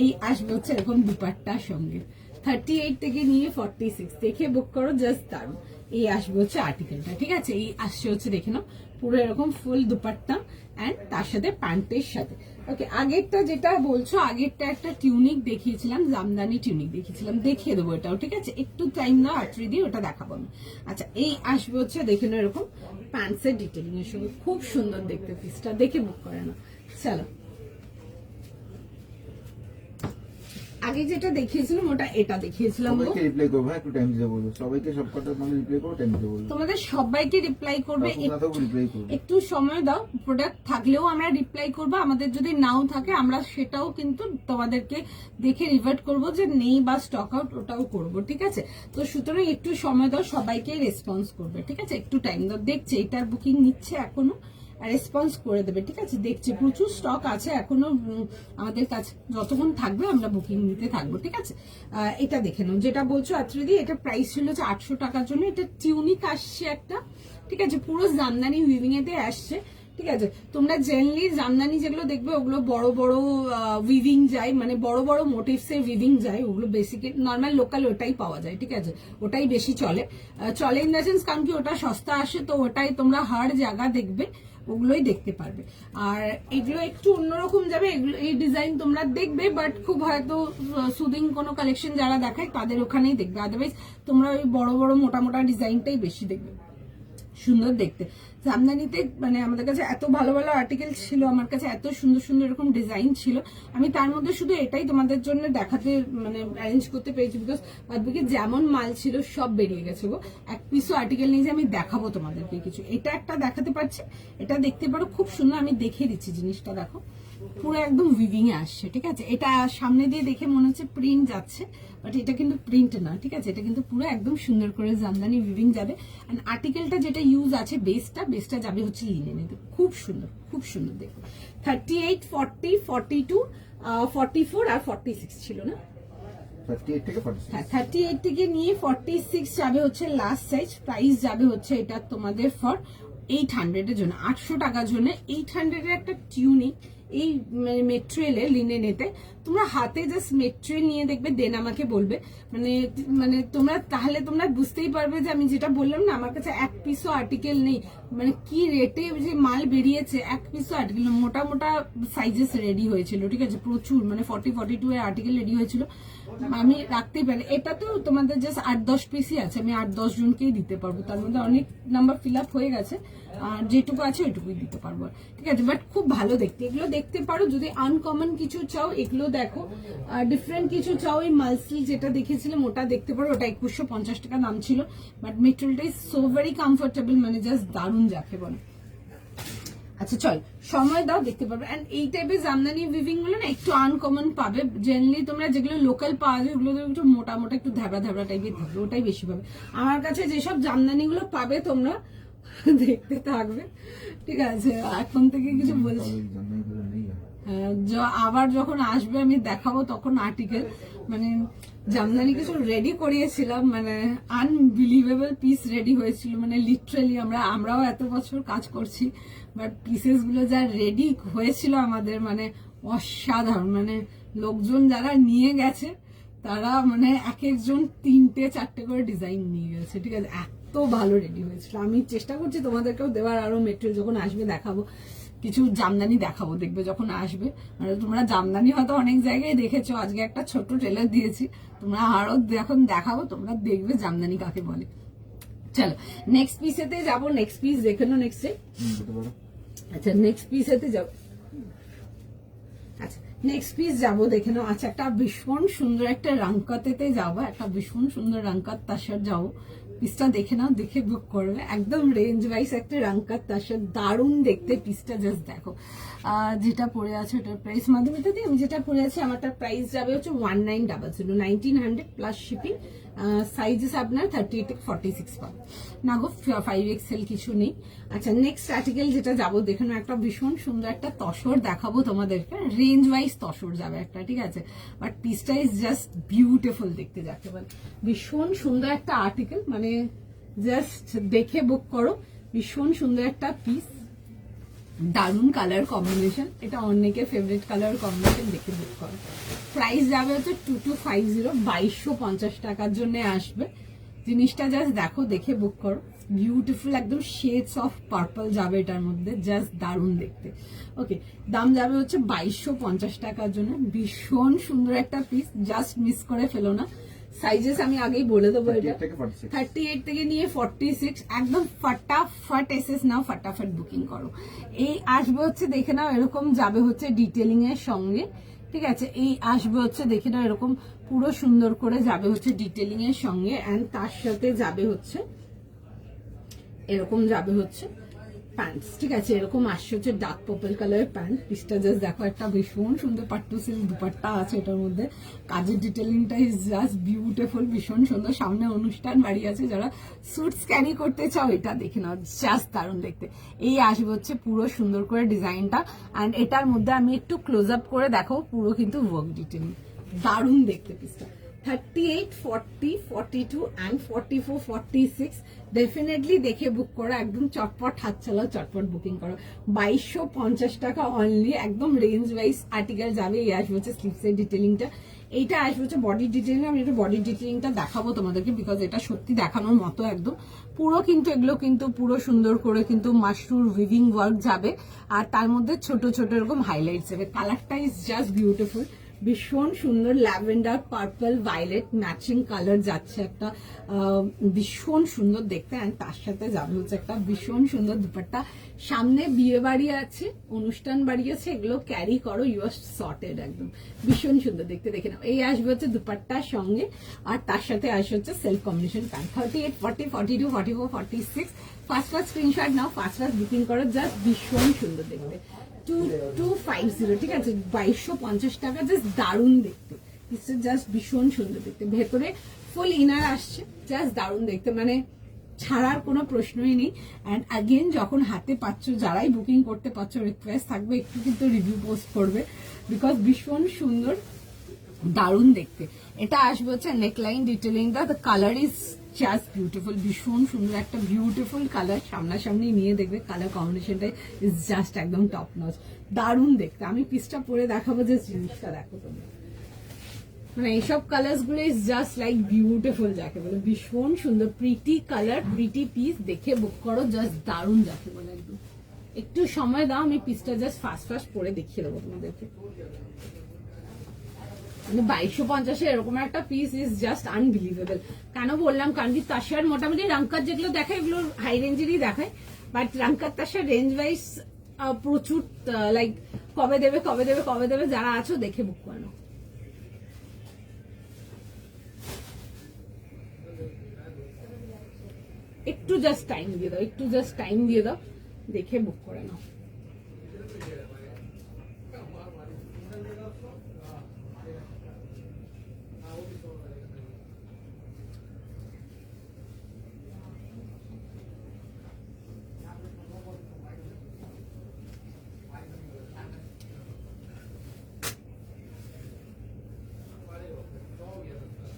এই আসবে হচ্ছে এরকম দুপাট্টার সঙ্গে, 38 থেকে নিয়ে 46, দেখে বুক করো, জাস্ট দারুন। এই আসবে হচ্ছে আর্টিকেলটা, ঠিক আছে? এই আসছে হচ্ছে দেখে নাও পুরো এরকম ফুল দুপাট্টা এন্ড তার সাথে প্যান্টের সাথে। ওকে, আগেরটা যেটা বলছো, আগেরটা একটা টিউনিক দেখিয়েছিলাম, জামদানি টিউনিক দেখিয়েছিলাম, দেখিয়ে দেবো এটাও, ঠিক আছে? একটু টাইম না আটরি দিয়ে ওটা দেখাবো আমি। আচ্ছা, এই আসবে হচ্ছে দেখে নাও এরকম প্যান্টসের ডিটেলিং এর সঙ্গে, খুব সুন্দর দেখতে পিসটা, দেখে বুক করে না। চলো, আগে যেটা দেখিয়েছিলাম ওটা এটা দেখিয়েছিলাম। সবাইকে রিপ্লাই করব, হ্যাঁ একটু টাইম দিতে বলবো, সবাইকে সব কথা মানে রিপ্লাই করো, টাইম দিতে বলবো। তোমাদের সবাইকে রিপ্লাই করবে, রিপ্লাই করব, একটু সময় দাও। প্রোডাক্ট থাকলেও আমরা রিপ্লাই করব, আমাদের যদি নাও থাকে আমরা সেটাও কিন্তু তোমাদেরকে দেখে রিভার্ট করব যে নেই বা স্টক আউট, ওটাও করব, ঠিক আছে? তো সুতরাং একটু সময় দাও, সবাইকে রেসপন্স করবে, ঠিক আছে? একটু টাইম দাও। দেখছে এটার বুকিং নিচ্ছে এখনো, রেসপন্স করে দেবে, ঠিক আছে? দেখছি প্রচুর স্টক আছে এখনো আমাদের কাছে, যতক্ষণ থাকবে আমরা বুকিং নিতে থাকবো, ঠিক আছে? এটা দেখে নাও, যেটা বলছো আত্রিদি, এটা প্রাইস ছিল হচ্ছে 800 টাকার জন্য। এটা টিউনিক আসছে একটা, ঠিক আছে? পুরো জামদানি উইভিং এতে আসছে, ঠিক আছে? তোমরা জেনারেলি জামদানি যেগুলো দেখবে ওগুলো বড় বড় উইভিং যায়, মানে বড় বড় মোটিভস এর উইভিং যায়, ওগুলো বেসিক নর্মাল লোকাল ওটাই পাওয়া যায়, ঠিক আছে? ওটাই বেশি চলে ইন দ্য সেন্স, কারণ কি ওটা সস্তা আসে, তো ওটাই তোমরা হার জায়গা দেখবে, ওগুলোই দেখতে পারবে। আর এগুলো একটু অন্যরকম যাবে, এগুলো এই ডিজাইন তোমরা দেখবে, বাট খুব হয়তো সুদিং কোনো কালেকশন যারা দেখায় তাদের ওখানেই দেখবে, আদারওয়াইজ তোমরা ওই বড় বড় মোটা মোটা ডিজাইনটাই বেশি দেখবে, সুন্দর দেখতে। জামদানিতে মানে আমাদের কাছে এত ভালো ভালো আর্টিকেল ছিল, আমার কাছে এত সুন্দর সুন্দর এরকম ডিজাইন ছিল, আমি তার মধ্যে শুধু এটাই তোমাদের জন্য দেখাতে মানে অ্যারেঞ্জ করতে পেরেছি, বিকজ বাদবাকি যেমন মাল ছিল সব বেরিয়ে গেছে গো। এক পিসও আর্টিকেল নেই যে আমি দেখাবো তোমাদেরকে কিছু। এটা একটা দেখাতে পারছি, এটা দেখতে পারো, খুব সুন্দর, আমি দেখিয়ে দিচ্ছি জিনিসটা, দেখো পুরো একদম উইভিং এ আসছে, ঠিক আছে। এটা সামনে দিয়ে দেখে মনে হচ্ছে প্রিন্ট যাচ্ছে, বাট এটা কিন্তু প্রিন্ট না, ঠিক আছে। এটা কিন্তু পুরো একদম সুন্দর করে জামদানি উইভিং যাবে। এন্ড আর্টিকেলটা যেটা ইউজ আছে বেসটা যাবে হচ্ছে লিনেনে, খুব সুন্দর দেখো। 38, 40, 42, 44 আর 46 ছিল না? 38 থেকে 46। হ্যাঁ, 38 থেকে নিয়ে 46 যাবে হচ্ছে লাস্ট সাইজ। প্রাইস যাবে হচ্ছে এটা তোমাদের ফর 800 এর জন্য, 800 টাকার জন্য 800 এর একটা টিউনিক এই মেটেরিয়ালে লিনেনেতে। তোমরা হাতে জাস্ট মেটেরিয়াল নিয়ে দেখবে, দেন আমাকে বলবে, মানে তোমরা তাহলে তোমরা বুঝতেই পারবে যে আমি যেটা বললাম না, আমার কাছে এক পিসও আর্টিকেল নেই, মানে কি রেটে যে মাল বেরিয়েছে, এক পিসও আর্টিকেল, মোটা সাইজেস রেডি হয়েছিল, ঠিক আছে, প্রচুর, মানে 40, 42 এর আর্টিকেল রেডি হয়েছিল। আমি রাখতেই পারি, এটা তো তোমাদের জাস্ট 8-10 পিসই আছে, আমি 8-10 জনকেই দিতে পারবো, তার মধ্যে অনেক নাম্বার ফিল আপ হয়ে গেছে, আর যেটুকু আছে ওইটুকুই দিতে পারবো, ঠিক আছে। বাট খুব ভালো দেখতে, এগুলো দেখতে পারো। যদি আনকমন কিছু চাও এগুলো দেখো, ডিফারেন্ট কিছু চাও, এই মালসিল যেটা দেখেছিলাম ওটা দেখতে পারো, ওটা 2150 টাকা দাম ছিল, বাট মেটেরিয়ালটা ইজ সো ভেরি কমফোর্টেবল, মানে জাস্ট দারুণ যাকে বলে। আচ্ছা চল, সময় দাও, দেখতে পারবে। এন্ড এই টাইপের জামদানি উইভিং গুলো না একটু আনকমন পাবে। জেনারেলি তোমরা যেগুলো লোকাল পাওয়া যায় ওগুলো একটু মোটা একটু ধাবড়া টাইপের থাকবে, ওটাই বেশি পাবে। আমার কাছে যেসব জামদানি গুলো পাবে তোমরা দেখতে থাকবে, ঠিক আছে। এখন থেকে কিছু বলছি, আবার যখন আসবে আমি দেখাবো তখন আর্টিকেল, মানে জামদানি কিছু রেডি করিয়েছিলাম, মানে আনবিলিভেবল পিস রেডি হয়েছিল, মানে লিটারালি আমরাও এত বছর কাজ করছি, বাট পিসেস গুলো যা রেডি হয়েছিল আমাদের, মানে অসাধারণ। মানে লোকজন যারা নিয়ে গেছে তারা মানে এক একজন 3-4টে করে ডিজাইন নিয়ে গেছে, ঠিক আছে, এত ভালো রেডি হয়েছিল। আমি চেষ্টা করছি তোমাদেরকেও দেওয়ার, আরো মেটেরিয়াল যখন আসবে দেখাবো, কিছু জামদানি দেখাবো, দেখবে যখন আসবে। মানে তোমরা জামদানি হয়তো অনেক জায়গায় দেখেছো, আজকে একটা ছোট ট্রেলার দিয়েছি, তোমরা আরো যখন দেখাবো তোমরা দেখবে জামদানি কাকে বলে। চলো নেক্সট পিসেতে যাবো, নেক্সট পিস দেখে নো নেক্সটে। আচ্ছা নেক্সট পিসেতে যাবো, আচ্ছা নেক্সট পিস যাবো দেখে নাও। আচ্ছা একটা ভীষণ সুন্দর একটা রাঙ্কাতেতে যাবো, একটা ভীষণ সুন্দর রাঙ্কাত তার সাথে যাবো, পিসটা দেখে নাও, দেখে বুক করবে। একদম রেঞ্জ ওয়াইজ একটা রাঙ্কাত তার সাথে, দারুণ দেখতে পিসটা, জাস্ট দেখো। যেটা পরে আছে ওটার প্রাইস মাধ্যমে দিই, আমি যেটা পরে আছি আমারটার প্রাইস যাবে হচ্ছে 1900, 1900 প্লাস শিপিং। সাইজেস আপনার 38 থেকে 46 পাবে না গো, 5XL কিছু নেই। আচ্ছা নেক্সট আর্টিকেল যেটা যাবো দেখে নাও, একটা ভীষণ সুন্দর একটা তসর দেখাবো তোমাদেরকে, রেঞ্জ ওয়াইজ তসর যাবে একটা, ঠিক আছে, বাট পিসটা ইজ জাস্ট বিউটিফুল দেখতে যাকে বলে। ভীষণ সুন্দর একটা আর্টিকেল, মানে জাস্ট দেখে বুক করো, ভীষণ সুন্দর একটা পিস, দারুণ কালার কম্বিনেশন, এটা অনেকের ফেভারিট কালার কম্বিনেশন, দেখে বুক করো। প্রাইস যাবে হচ্ছে 2250, 2250 টাকার জন্য আসবে। জিনিসটা জাস্ট দেখো, দেখে বুক করো, বিউটিফুল একদম শেডস অফ পার্পল যাবে এটার মধ্যে, জাস্ট দারুণ দেখতে। ওকে, দাম যাবে হচ্ছে 2250 টাকার জন্য, ভীষণ সুন্দর একটা পিস, জাস্ট মিস করে ফেলো না। সাইজেস আমি আগেই বলে দেবো, এটা 38 থেকে নিয়ে 46, একদম ফটাফট এসএস নাও, ফটাফট বুকিং করো। এই আসবে হচ্ছে দেখে নাও, এরকম যাবে হচ্ছে ডিটেলিং এর সঙ্গে, ঠিক আছে, এই আসবে হচ্ছে দেখে নাও এরকম পুরো সুন্দর করে যাবে হচ্ছে ডিটেলিং এর সঙ্গে, এন্ড তার সাথে যাবে হচ্ছে এরকম যাবে হচ্ছে প্যান্টস, ঠিক আছে, এরকম আসছে হচ্ছে ডার্ক পার্পল কালারের প্যান্ট। পিসটা জাস্ট দেখো, একটা ভীষণ সুন্দর পাট্টু সিল্ক দুপাট্টা আছে এটার মধ্যে, কাজের ডিটেলিংটা ইজ জাস্ট বিউটিফুল, ভীষণ সুন্দর। সামনে অনুষ্ঠান বাড়ি আছে, যারা স্যুটস ক্যারি করতে চাও এটা দেখে নাও, জাস্ট দারুণ দেখতে। এই আসবে হচ্ছে পুরো সুন্দর করে ডিজাইনটা, অ্যান্ড এটার মধ্যে আমি একটু ক্লোজ আপ করে দেখো, পুরো কিন্তু ওয়ার্ক ডিটেলিং, দারুণ দেখতে পিসটা। 38, 40, 42 and 44, 46 ডেফিনেটলি দেখে বুক করো, একদম চটপট হাত চালাও, চটপট বুকিং করো। 2250 টাকা অনলি, একদম রেঞ্জ ওয়াইজ আর্টিকেল যাবে। এই আসবে হচ্ছে স্লিভসের ডিটেলিংটা, এইটা আসবে হচ্ছে বডি ডিটেলিং। আমি একটু বডি ডিটেলিংটা দেখাবো তোমাদেরকে, বিকজ এটা সত্যি দেখানোর মতো একদম পুরো, কিন্তু এগুলো কিন্তু পুরো সুন্দর করে কিন্তু মাশরুর উইভিং ওয়ার্ক যাবে, আর তার মধ্যে ছোট ছোট এরকম হাইলাইটস যাবে। কালারটা ইজ জাস্ট বিউটিফুল, ভীষণ সুন্দর, lavender purple violet matching colour যাচ্ছে একটা, ভীষণ সুন্দর দেখতে। অ্যান্ড তার সাথে যাবে হচ্ছে একটা ভীষণ সুন্দর দুপাট্টা। সামনে বিয়ে বাড়ি আছে, অনুষ্ঠান বাড়ি আছে, এগুলো ক্যারি করো, ইউ আর সর্টেড, একদম ভীষণ সুন্দর দেখতে, দেখে নাও। এই আসবে হচ্ছে দুপাট্টার সঙ্গে, আর তার সাথে আসবে হচ্ছে self combination pant. 38, 40, 42, 44, 46 first screenshot নাও, ফার্স্ট বুকিং করো, জাস্ট ভীষণ সুন্দর দেখতে, 2250, ঠিক আছে, 2250 টাকা, জাস্ট দারুণ দেখতে, জাস্ট ভীষণ সুন্দর দেখতে, ভেতরে ফুল ইনার আসছে, জাস্ট দারুণ দেখতে, মানে ছাড়ার কোনো প্রশ্নই নেই। অ্যান্ড অ্যাগেন যখন হাতে পাচ্ছ, যারাই বুকিং করতে পারছো, রিকোয়েস্ট থাকবে একটু কিন্তু রিভিউ পোস্ট করবে, বিকজ ভীষণ সুন্দর, দারুণ দেখতে। এটা আসবে হচ্ছে neckline detailing, the colour is just beautiful, ভীষণ সুন্দর একটা বিউটিফুল কালার, সামনাসামনি নিয়ে দেখবে কালার কম্বিনেশনটা ইজ জাস্ট একদম টপ নচ, দারুণ দেখতে। আমি পিসটা পরে দেখাবো, যে জিনিসটা দেখো তোমরা, মানে এইসব কালার্স গুলো ইজ জাস্ট লাইক বিউটিফুল, যাকে বলে ভীষণ সুন্দর, প্রিটি কালার, প্রিটি পিস, দেখে বুক করো, জাস্ট দারুণ যাকে বলে। একদম একটু সময় দাও, আমি পিসটা জাস্ট ফাস্ট পরে দেখিয়ে দেবো তোমাদেরকে। মানে 2250 এরকম একটা পিস ইজ জাস্ট আনবিলিভেবল। কেন বললাম, কারণ কি তাসার মোটামুটি রাঙ্কার যেগুলো দেখায় এগুলো হাই রেঞ্জেরই দেখায়, বাট রাঙ্কার তাসার রেঞ্জ ওয়াইজ প্রচুর, লাইক কবে দেবে যারা আছো দেখে বুক করো। একটু জাস্ট টাইম দিয়ে দাও, দেখে বুক করে নাও।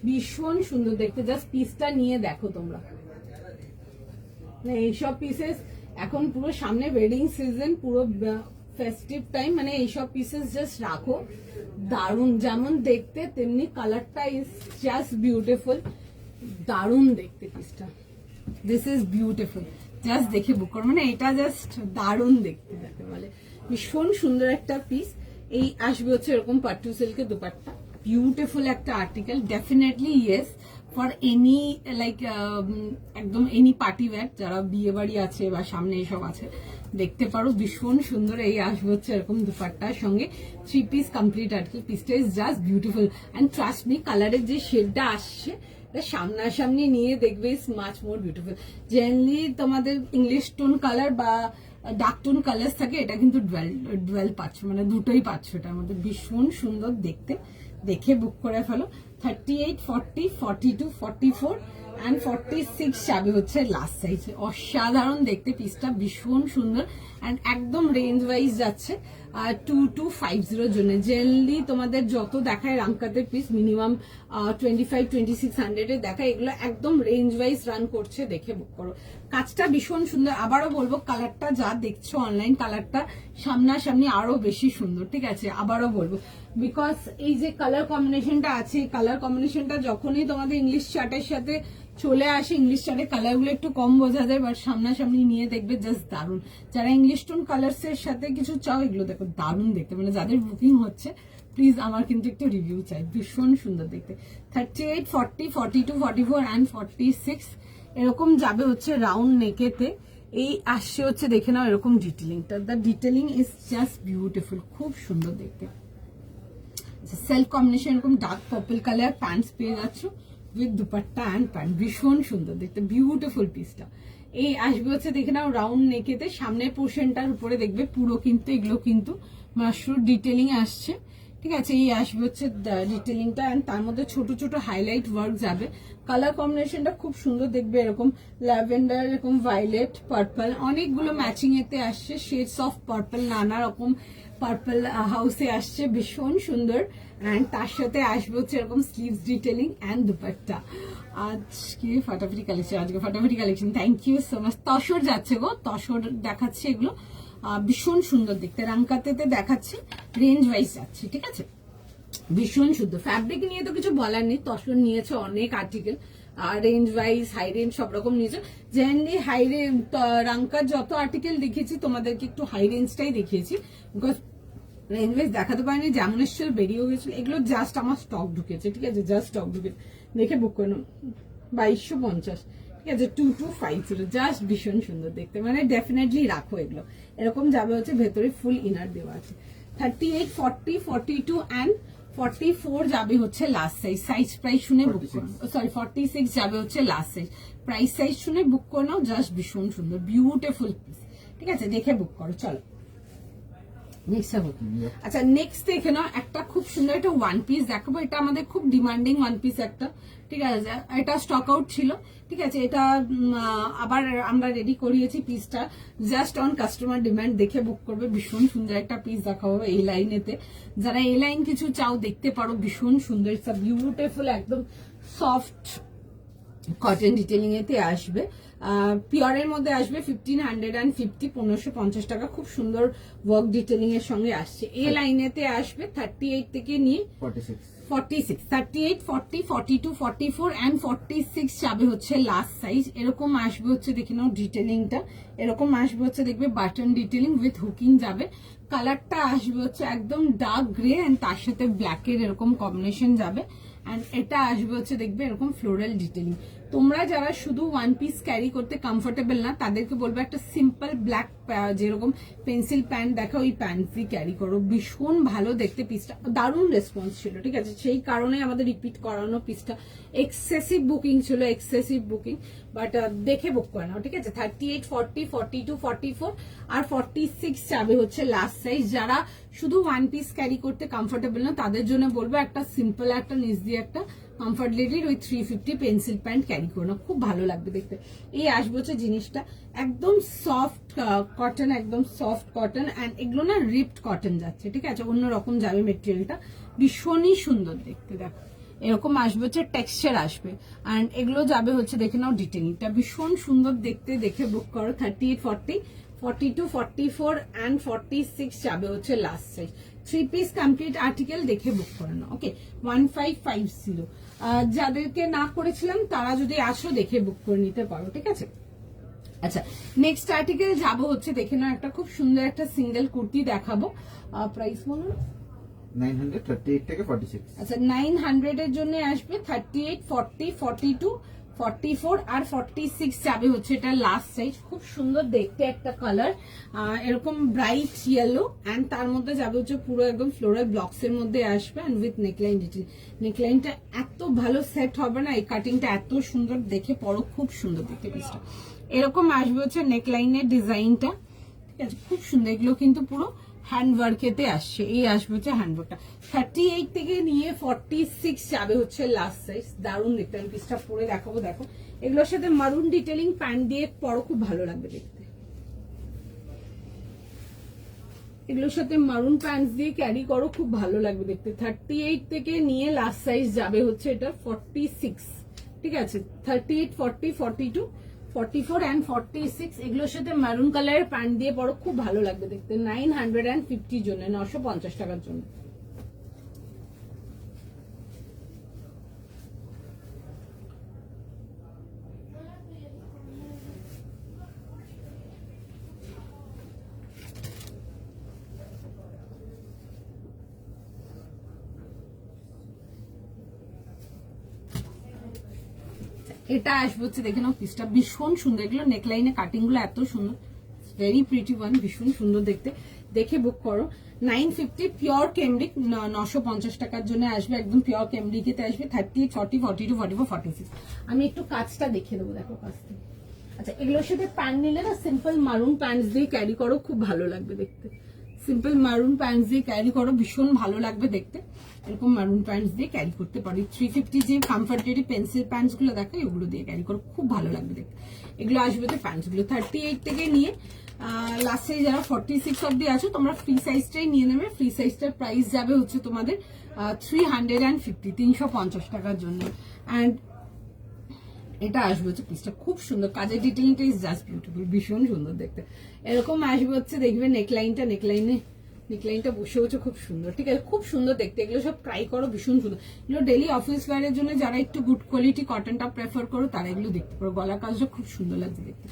ভীষণ সুন্দর দেখতে, জাস্ট পিসটা নিয়ে দেখো তোমরা। এইসব পিসেস এখন পুরো সামনে ওয়েডিং সিজন, পুরো ফেস্টিভ টাইম, মানে এইসব পিসেস জাস্ট রাখো, দারুণ, যেমন দেখতে তেমনি কালারটা ইজ জাস্ট বিউটিফুল, দারুণ দেখতে পিসটা, দিস ইজ বিউটিফুল, জাস্ট দেখে বুক করো, মানে এটা জাস্ট দারুণ দেখতে যাকে বলে, ভীষণ সুন্দর একটা পিস। এই আসবে হচ্ছে এরকম পাট্টু সিল্কের দুপাট্টা, বিউটিফুল একটা article, definitely yes for any like একদম এনি পার্টি ওয়্যার, যারা বিয়ে বাড়ি আছে বা সামনে এইসব আছে দেখতে পারো, ভীষণ সুন্দর। এই আসবে হচ্ছে এরকম দুপাট্টার সঙ্গে 3 পিস কমপ্লিট আর্টিকেল, পিসটা is just beautiful. And trust me, কালারের যে শেডটা আসছে সামনাসামনি নিয়ে দেখবে is much more beautiful. Generally তোমাদের ইংলিশ টোন কালার বা ডার্ক টোন কালার থাকে, এটা কিন্তু ডুয়েল পাচ্ছ, মানে দুটোই পাচ্ছ এটার মধ্যে, ভীষণ সুন্দর দেখতে, দেখে বুক করে ফেলো। 38, 40, 42, 44 অ্যান্ড 46 যাবে হচ্ছে লাস্ট সাইজে, অসাধারণ দেখতে পিসটা, ভীষণ সুন্দর। অ্যান্ড একদম রেঞ্জ ওয়াইজ যাচ্ছে 2250 জন্য। জেনারেলি তোমাদের যত দেখায় রাঙ্কাতের পিস মিনিমাম 25-2600 দেখায়, এগুলো একদম রেঞ্জ ওয়াইজ রান করছে, দেখে বুক করো। কাজটা ভীষণ সুন্দর, আবারও বলবো কালারটা যা দেখছো অনলাইন, কালারটা সামনাসামনি আরো বেশি সুন্দর, ঠিক আছে, আবারও বলবো, বিকজ এই যে কালার কম্বিনেশনটা আছে, কালার কম্বিনেশনটা যখনই তোমাদের ইংলিশ চার্টের সাথে চলে আসে, ইংলিশ চার্টের কালারগুলো একটু কম বোঝা যায়, বাট সামনাসামনি নিয়ে দেখবে জাস্ট দারুণ। যারা ইংলিশ টোন কালার্স এর সাথে কিছু চাও, এগুলো দেখো দারুণ দেখতে, মানে যাদের বুকিং হচ্ছে প্লিজ আমার কিন্তু একটু রিভিউ চাই, ভীষণ সুন্দর দেখতে। 38, 40, 42, 44 অ্যান্ড 46 এরকম যাবে হচ্ছে রাউন্ড নেকেতে। এই আসছে হচ্ছে দেখে নাও এরকম ডিটেলিংটা, the detailing is just beautiful, খুব সুন্দর দেখতে। সেলফ কম্বিনেশন এরকম ডার্ক পার্পল কালার প্যান্টস পেয়ে যাচ্ছ উইথ দুপাট্টা অ্যান্ড প্যান্ট, ভীষণ সুন্দর দেখতে, বিউটিফুল পিসটা। এই আসবে হচ্ছে দেখে নাও রাউন্ড নেকেতে, সামনের পোর্শনটার উপরে দেখবে পুরো কিন্তু এগুলো কিন্তু মাশরুম ডিটেলিং আসছে, ঠিক আছে। এই আসবে হচ্ছে ডিটেলিংটা, অ্যান্ড তার মধ্যে ছোট ছোট হাইলাইট ওয়ার্ক যাবে। কালার কম্বিনেশনটা খুব সুন্দর দেখবে, এরকম ল্যাভেন্ডার, এরকম ভায়োলেট, পার্পল, অনেকগুলো ম্যাচিং এতে আসছে, শেডস অফ পার্পল, নানা রকম পার্পল হাউসে আসছে, ভীষণ সুন্দর। অ্যান্ড তার সাথে আসবে হচ্ছে এরকম স্লিভস ডিটেলিং অ্যান্ড দুপাট্টা। আজকে ফাটাফাটি collection, thank you so much. Tussar যাচ্ছে গো, তসর দেখাচ্ছে এগুলো, ভীষণ সুন্দর দেখতে, রাঙ্কাতেতে দেখাচ্ছি, রেঞ্জ ওয়াইজ যাচ্ছে, ঠিক আছে, ভীষণ সুন্দর। ফ্যাব্রিক নিয়ে তো কিছু বলার নেই, তসর নিয়েছে অনেক article, range wise high range সব রকম নিয়েছে। জেনারেলি হাই রেঞ্জ রাঙ্কার যত আর্টিকেল দেখিয়েছি তোমাদেরকে একটু হাই রেঞ্জটাই দেখিয়েছি, বিকজ রেঞ্জ ওয়াইজ দেখাতে পারিনি, যেমন এসেছিল বেরিয়েও গেছিল, এগুলো জাস্ট আমার স্টক ঢুকেছে, ঠিক আছে, জাস্ট স্টক ঢুকেছে, দেখে বুক করে 2250, ঠিক আছে, 2250, জাস্ট ভীষণ সুন্দর দেখতে, মানে ডেফিনেটলি রাখো এগুলো, এরকম যাবে হচ্ছে ভেতরে ফুল ইনার দেওয়া আছে। 38, 40, 42 অ্যান্ড 44 যাবে হচ্ছে লাস্ট সাইজ, সাইজ প্রাইস শুনে বুক করো, সরি 46 যাবে হচ্ছে লাস্ট সাইজ, প্রাইস সাইজ শুনে বুক করে নাও, জাস্ট ভীষণ সুন্দর বিউটিফুল পিস, ঠিক আছে, দেখে বুক করো। চলো নেক্সট আচ্ছা নেক্সট দেখে নাও একটা খুব সুন্দর একটা ওয়ান পিস দেখাবো। এটা আমাদের খুব ডিমান্ডিং ওয়ান পিস একটা, ঠিক আছে, এটা স্টক আউট ছিল, ঠিক আছে। এটা আবার আমরা রেডি করিয়েছি পিসটা জাস্ট অন কাস্টমার ডিমান্ড, দেখে বুক করবে। ভীষণ সুন্দর একটা পিস দেখাবো এই লাইনেতে, যারা এই লাইন কিছু চাও দেখতে পারো, ভীষণ সুন্দর, ইটস বিউটিফুল, একদম সফট কটন ডিটেলিং এতে আসবে, পিওরের মধ্যে আসবে 1550, 1550 টাকা, খুব সুন্দর ওয়ার্ক ডিটেলিং এর সঙ্গে আসছে। এই লাইনেতে আসবে 38 থেকে নিয়ে 46, 38, 40, 42, 44 অ্যান্ড 46 যাবে হচ্ছে লাস্ট সাইজ। এরকম আসবে হচ্ছে, দেখে নাও ডিটেলিংটা এরকম আসবে হচ্ছে, দেখবে বাটন ডিটেলিং উইথ হুকিং যাবে। কালারটা আসবে হচ্ছে একদম ডার্ক গ্রে এন্ড তার সাথে ব্ল্যাকের এরকম কম্বিনেশন যাবে। এন্ড এটা আসবে হচ্ছে দেখবে এরকম ফ্লোরাল ডিটেলিং। তোমরা যারা শুধু ওয়ান পিস ক্যারি করতে কমফোর্টেবল না, তাদেরকে বলবো একটা সিম্পল ব্ল্যাক যেরকম পেন্সিল প্যান্ট দেখা, ওই প্যান্ট দিয়ে ক্যারি করো, ভীষণ ভালো দেখতে। পিসটা দারুণ রেসপন্স ছিল, ঠিক আছে, সেই কারণে আমাদের রিপিট করানো। পিসটা এক্সেসিভ বুকিং ছিল, এক্সেসিভ বুকিং, বাট দেখে বুক করে নাও, ঠিক আছে। 38, 40, 42, 44 আর 46 যাবে হচ্ছে লাস্ট সাইজ। যারা শুধু ওয়ান পিস ক্যারি করতে কমফোর্টেবল না, তাদের জন্য বলবো একটা সিম্পল একটা নিচ দিয়ে একটা কমফর্ট লেডির ওই 350 পেন্সিল প্যান্ট ক্যারি করো না, খুব ভালো লাগবে দেখতে। এই আসবে হচ্ছে জিনিসটা একদম সফট কটন, একদম সফট কটন, অ্যান্ড এগুলো না রিপড কটন যাচ্ছে, ঠিক আছে, অন্যরকম যাবে মেটেরিয়ালটা, ভীষণই সুন্দর দেখতে। দেখো এরকম আসবে হচ্ছে টেক্সচার আসবে, অ্যান্ড এগুলো যাবে হচ্ছে দেখে নাও ডিটেলিংটা ভীষণ সুন্দর দেখতে, দেখে বুক করো। 38, 40, 42, 44 অ্যান্ড 46 যাবে হচ্ছে last size. 3 piece complete article, দেখে বুক করে নাও। ওকে 1550। যাদেরকে না করেছিলাম তারা যদি আসো দেখে বুক করে নিতে পারো, ঠিক আছে। আচ্ছা নেক্সট আর্টিকেল যাবো হচ্ছে, দেখে নাও একটা খুব সুন্দর একটা সিঙ্গেল কুর্তি দেখাবো। প্রাইস বলুন। 938 থেকে 46। আচ্ছা 900 এর জন্য আসবে 38, 40, 42, 44 আর 46 যাবে হচ্ছে এটা লাস্ট সাইজ। খুব সুন্দর দেখতে একটা কালার, এরকম ব্রাইট ইয়েলো, এন্ড তার মধ্যে যাবে হচ্ছে পুরো একদম ফ্লোরাল ব্লকস এর মধ্যে আসবে, এন্ড উইথ নেকলাইন ডিটেইল। নেকলাইনটা এত ভালো সেট হবে না, এই কাটিংটা এত সুন্দর, দেখে পরো, খুব সুন্দর দেখতে পিসটা। এরকম আসবে হচ্ছে নেকলাইনের ডিজাইনটা, ঠিক আছে, খুব সুন্দর। এগুলো কিন্তু পুরো হ্যান্ডওয়ার্কেতে আসছে, এই আসবে হচ্ছে হ্যান্ডওয়ার্কটা। 38 থেকে নিয়ে 46 যাবে হচ্ছে লাস্ট সাইজ, দারুণ দেখতে। আমি পিসটা পরে দেখাবো, দেখো এগুলোর সাথে মারুন ডিটেলিং প্যান্ট দিয়ে পরো, খুব ভালো লাগবে দেখতে। এগুলোর সাথে মারুন প্যান্টস দিয়ে ক্যারি করো, খুব ভালো লাগবে দেখতে। 38 থেকে নিয়ে লাস্ট সাইজ যাবে হচ্ছে এটা 46, ঠিক আছে। 38, 40, 42, 44 অ্যান্ড 46 এগুলোর সাথে মারুন কালারের প্যান্ট দিয়ে পরো, খুব ভালো লাগবে দেখতে। 950 জন্য, 950 টাকার জন্য। এটা আসবে হচ্ছে, দেখে নাও পিসটা ভীষণ সুন্দর। এগুলো নেকলাইনে কাটিং গুলো এত সুন্দর, ভেরি প্রিটি ওয়ান, ভীষণ সুন্দর দেখতে, দেখে বুক করো। 950 পিওর কেমব্রিক, 950 টাকার জন্য আসবে, একদম পিওর কেমব্রিকেতে আসবে। 38, 40, 42, 44, 46। আমি একটু কাজটা দেখে দেবো, দেখো কাজ থেকে। আচ্ছা এগুলোর সাথে প্যান্ট নিলে না সিম্পল মারুন প্যান্টস দিয়ে ক্যারি করো, খুব ভালো লাগবে দেখতে। সিম্পল মারুন প্যান্টস দিয়ে ক্যারি করো, ভীষণ ভালো লাগবে দেখতে। এরকম মারুন প্যান্টস দিয়ে ক্যারি করতে পারি। 350 যে কমফর্টেবল পেন্সিল প্যান্টস গুলো দেখো, এগুলো দিয়ে ক্যারি করো, খুব ভালো লাগবে দেখতে। এগুলো আসবে তো প্যান্টস গুলো 38 থেকে নিয়ে লাস্ট সাইজ যারা 46 অব্দি আছো, তোমরা ফ্রি সাইজটাই নিয়ে নেবে। ফ্রি সাইজটার প্রাইস যাবে হচ্ছে তোমাদের 350, 350 টাকার জন্য। অ্যান্ড এটা আসবে হচ্ছে পিসটা খুব সুন্দর, কাজের ডিটেইলটা ইজ জাস্ট বিউটিফুল, ভীষণ সুন্দর দেখতে। এরকম আসবে হচ্ছে, দেখবে নেকলাইনটা বসে হচ্ছে খুব সুন্দর, ঠিক আছে, খুব সুন্দর দেখতে। এগুলো সব ট্রাই করো, ভীষণ সুন্দর। এগুলো ডেলি অফিস ওয়্যারের জন্য যারা একটু গুড কোয়ালিটি কটনটা প্রেফার করো, তারা এগুলো দেখতে পারো। গলার কাজটা খুব সুন্দর লাগছে দেখতে।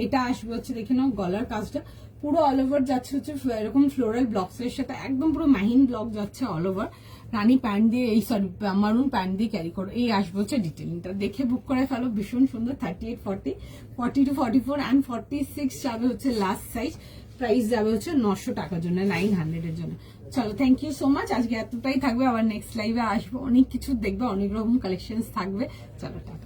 এটা আসবে হচ্ছে, দেখে নাও গলার কাজটা পুরো অল ওভার যাচ্ছে হচ্ছে এরকম ফ্লোরাল ব্লকস এর সাথে, একদম পুরো মাহিন ব্লক যাচ্ছে অল ওভার। রানী প্যান্ট দিয়ে, এই সরি মারুন প্যান্ট দিয়ে ক্যারি করো। এই আসবে হচ্ছে ডিটেলিংটা, দেখে বুক করে ফেলো, ভীষণ সুন্দর। 38, 40, 42, 44 অ্যান্ড 46 যাবে হচ্ছে লাস্ট সাইজ। প্রাইস যাবে হচ্ছে 900 টাকার জন্য, 900 এর জন্য। চলো থ্যাংক ইউ সো মাচ, আজকে এতটাই থাকবে। আবার নেক্সট লাইভে আসবো, অনেক কিছু দেখবে, অনেক রকম কালেকশন থাকবে। চলো টাটা।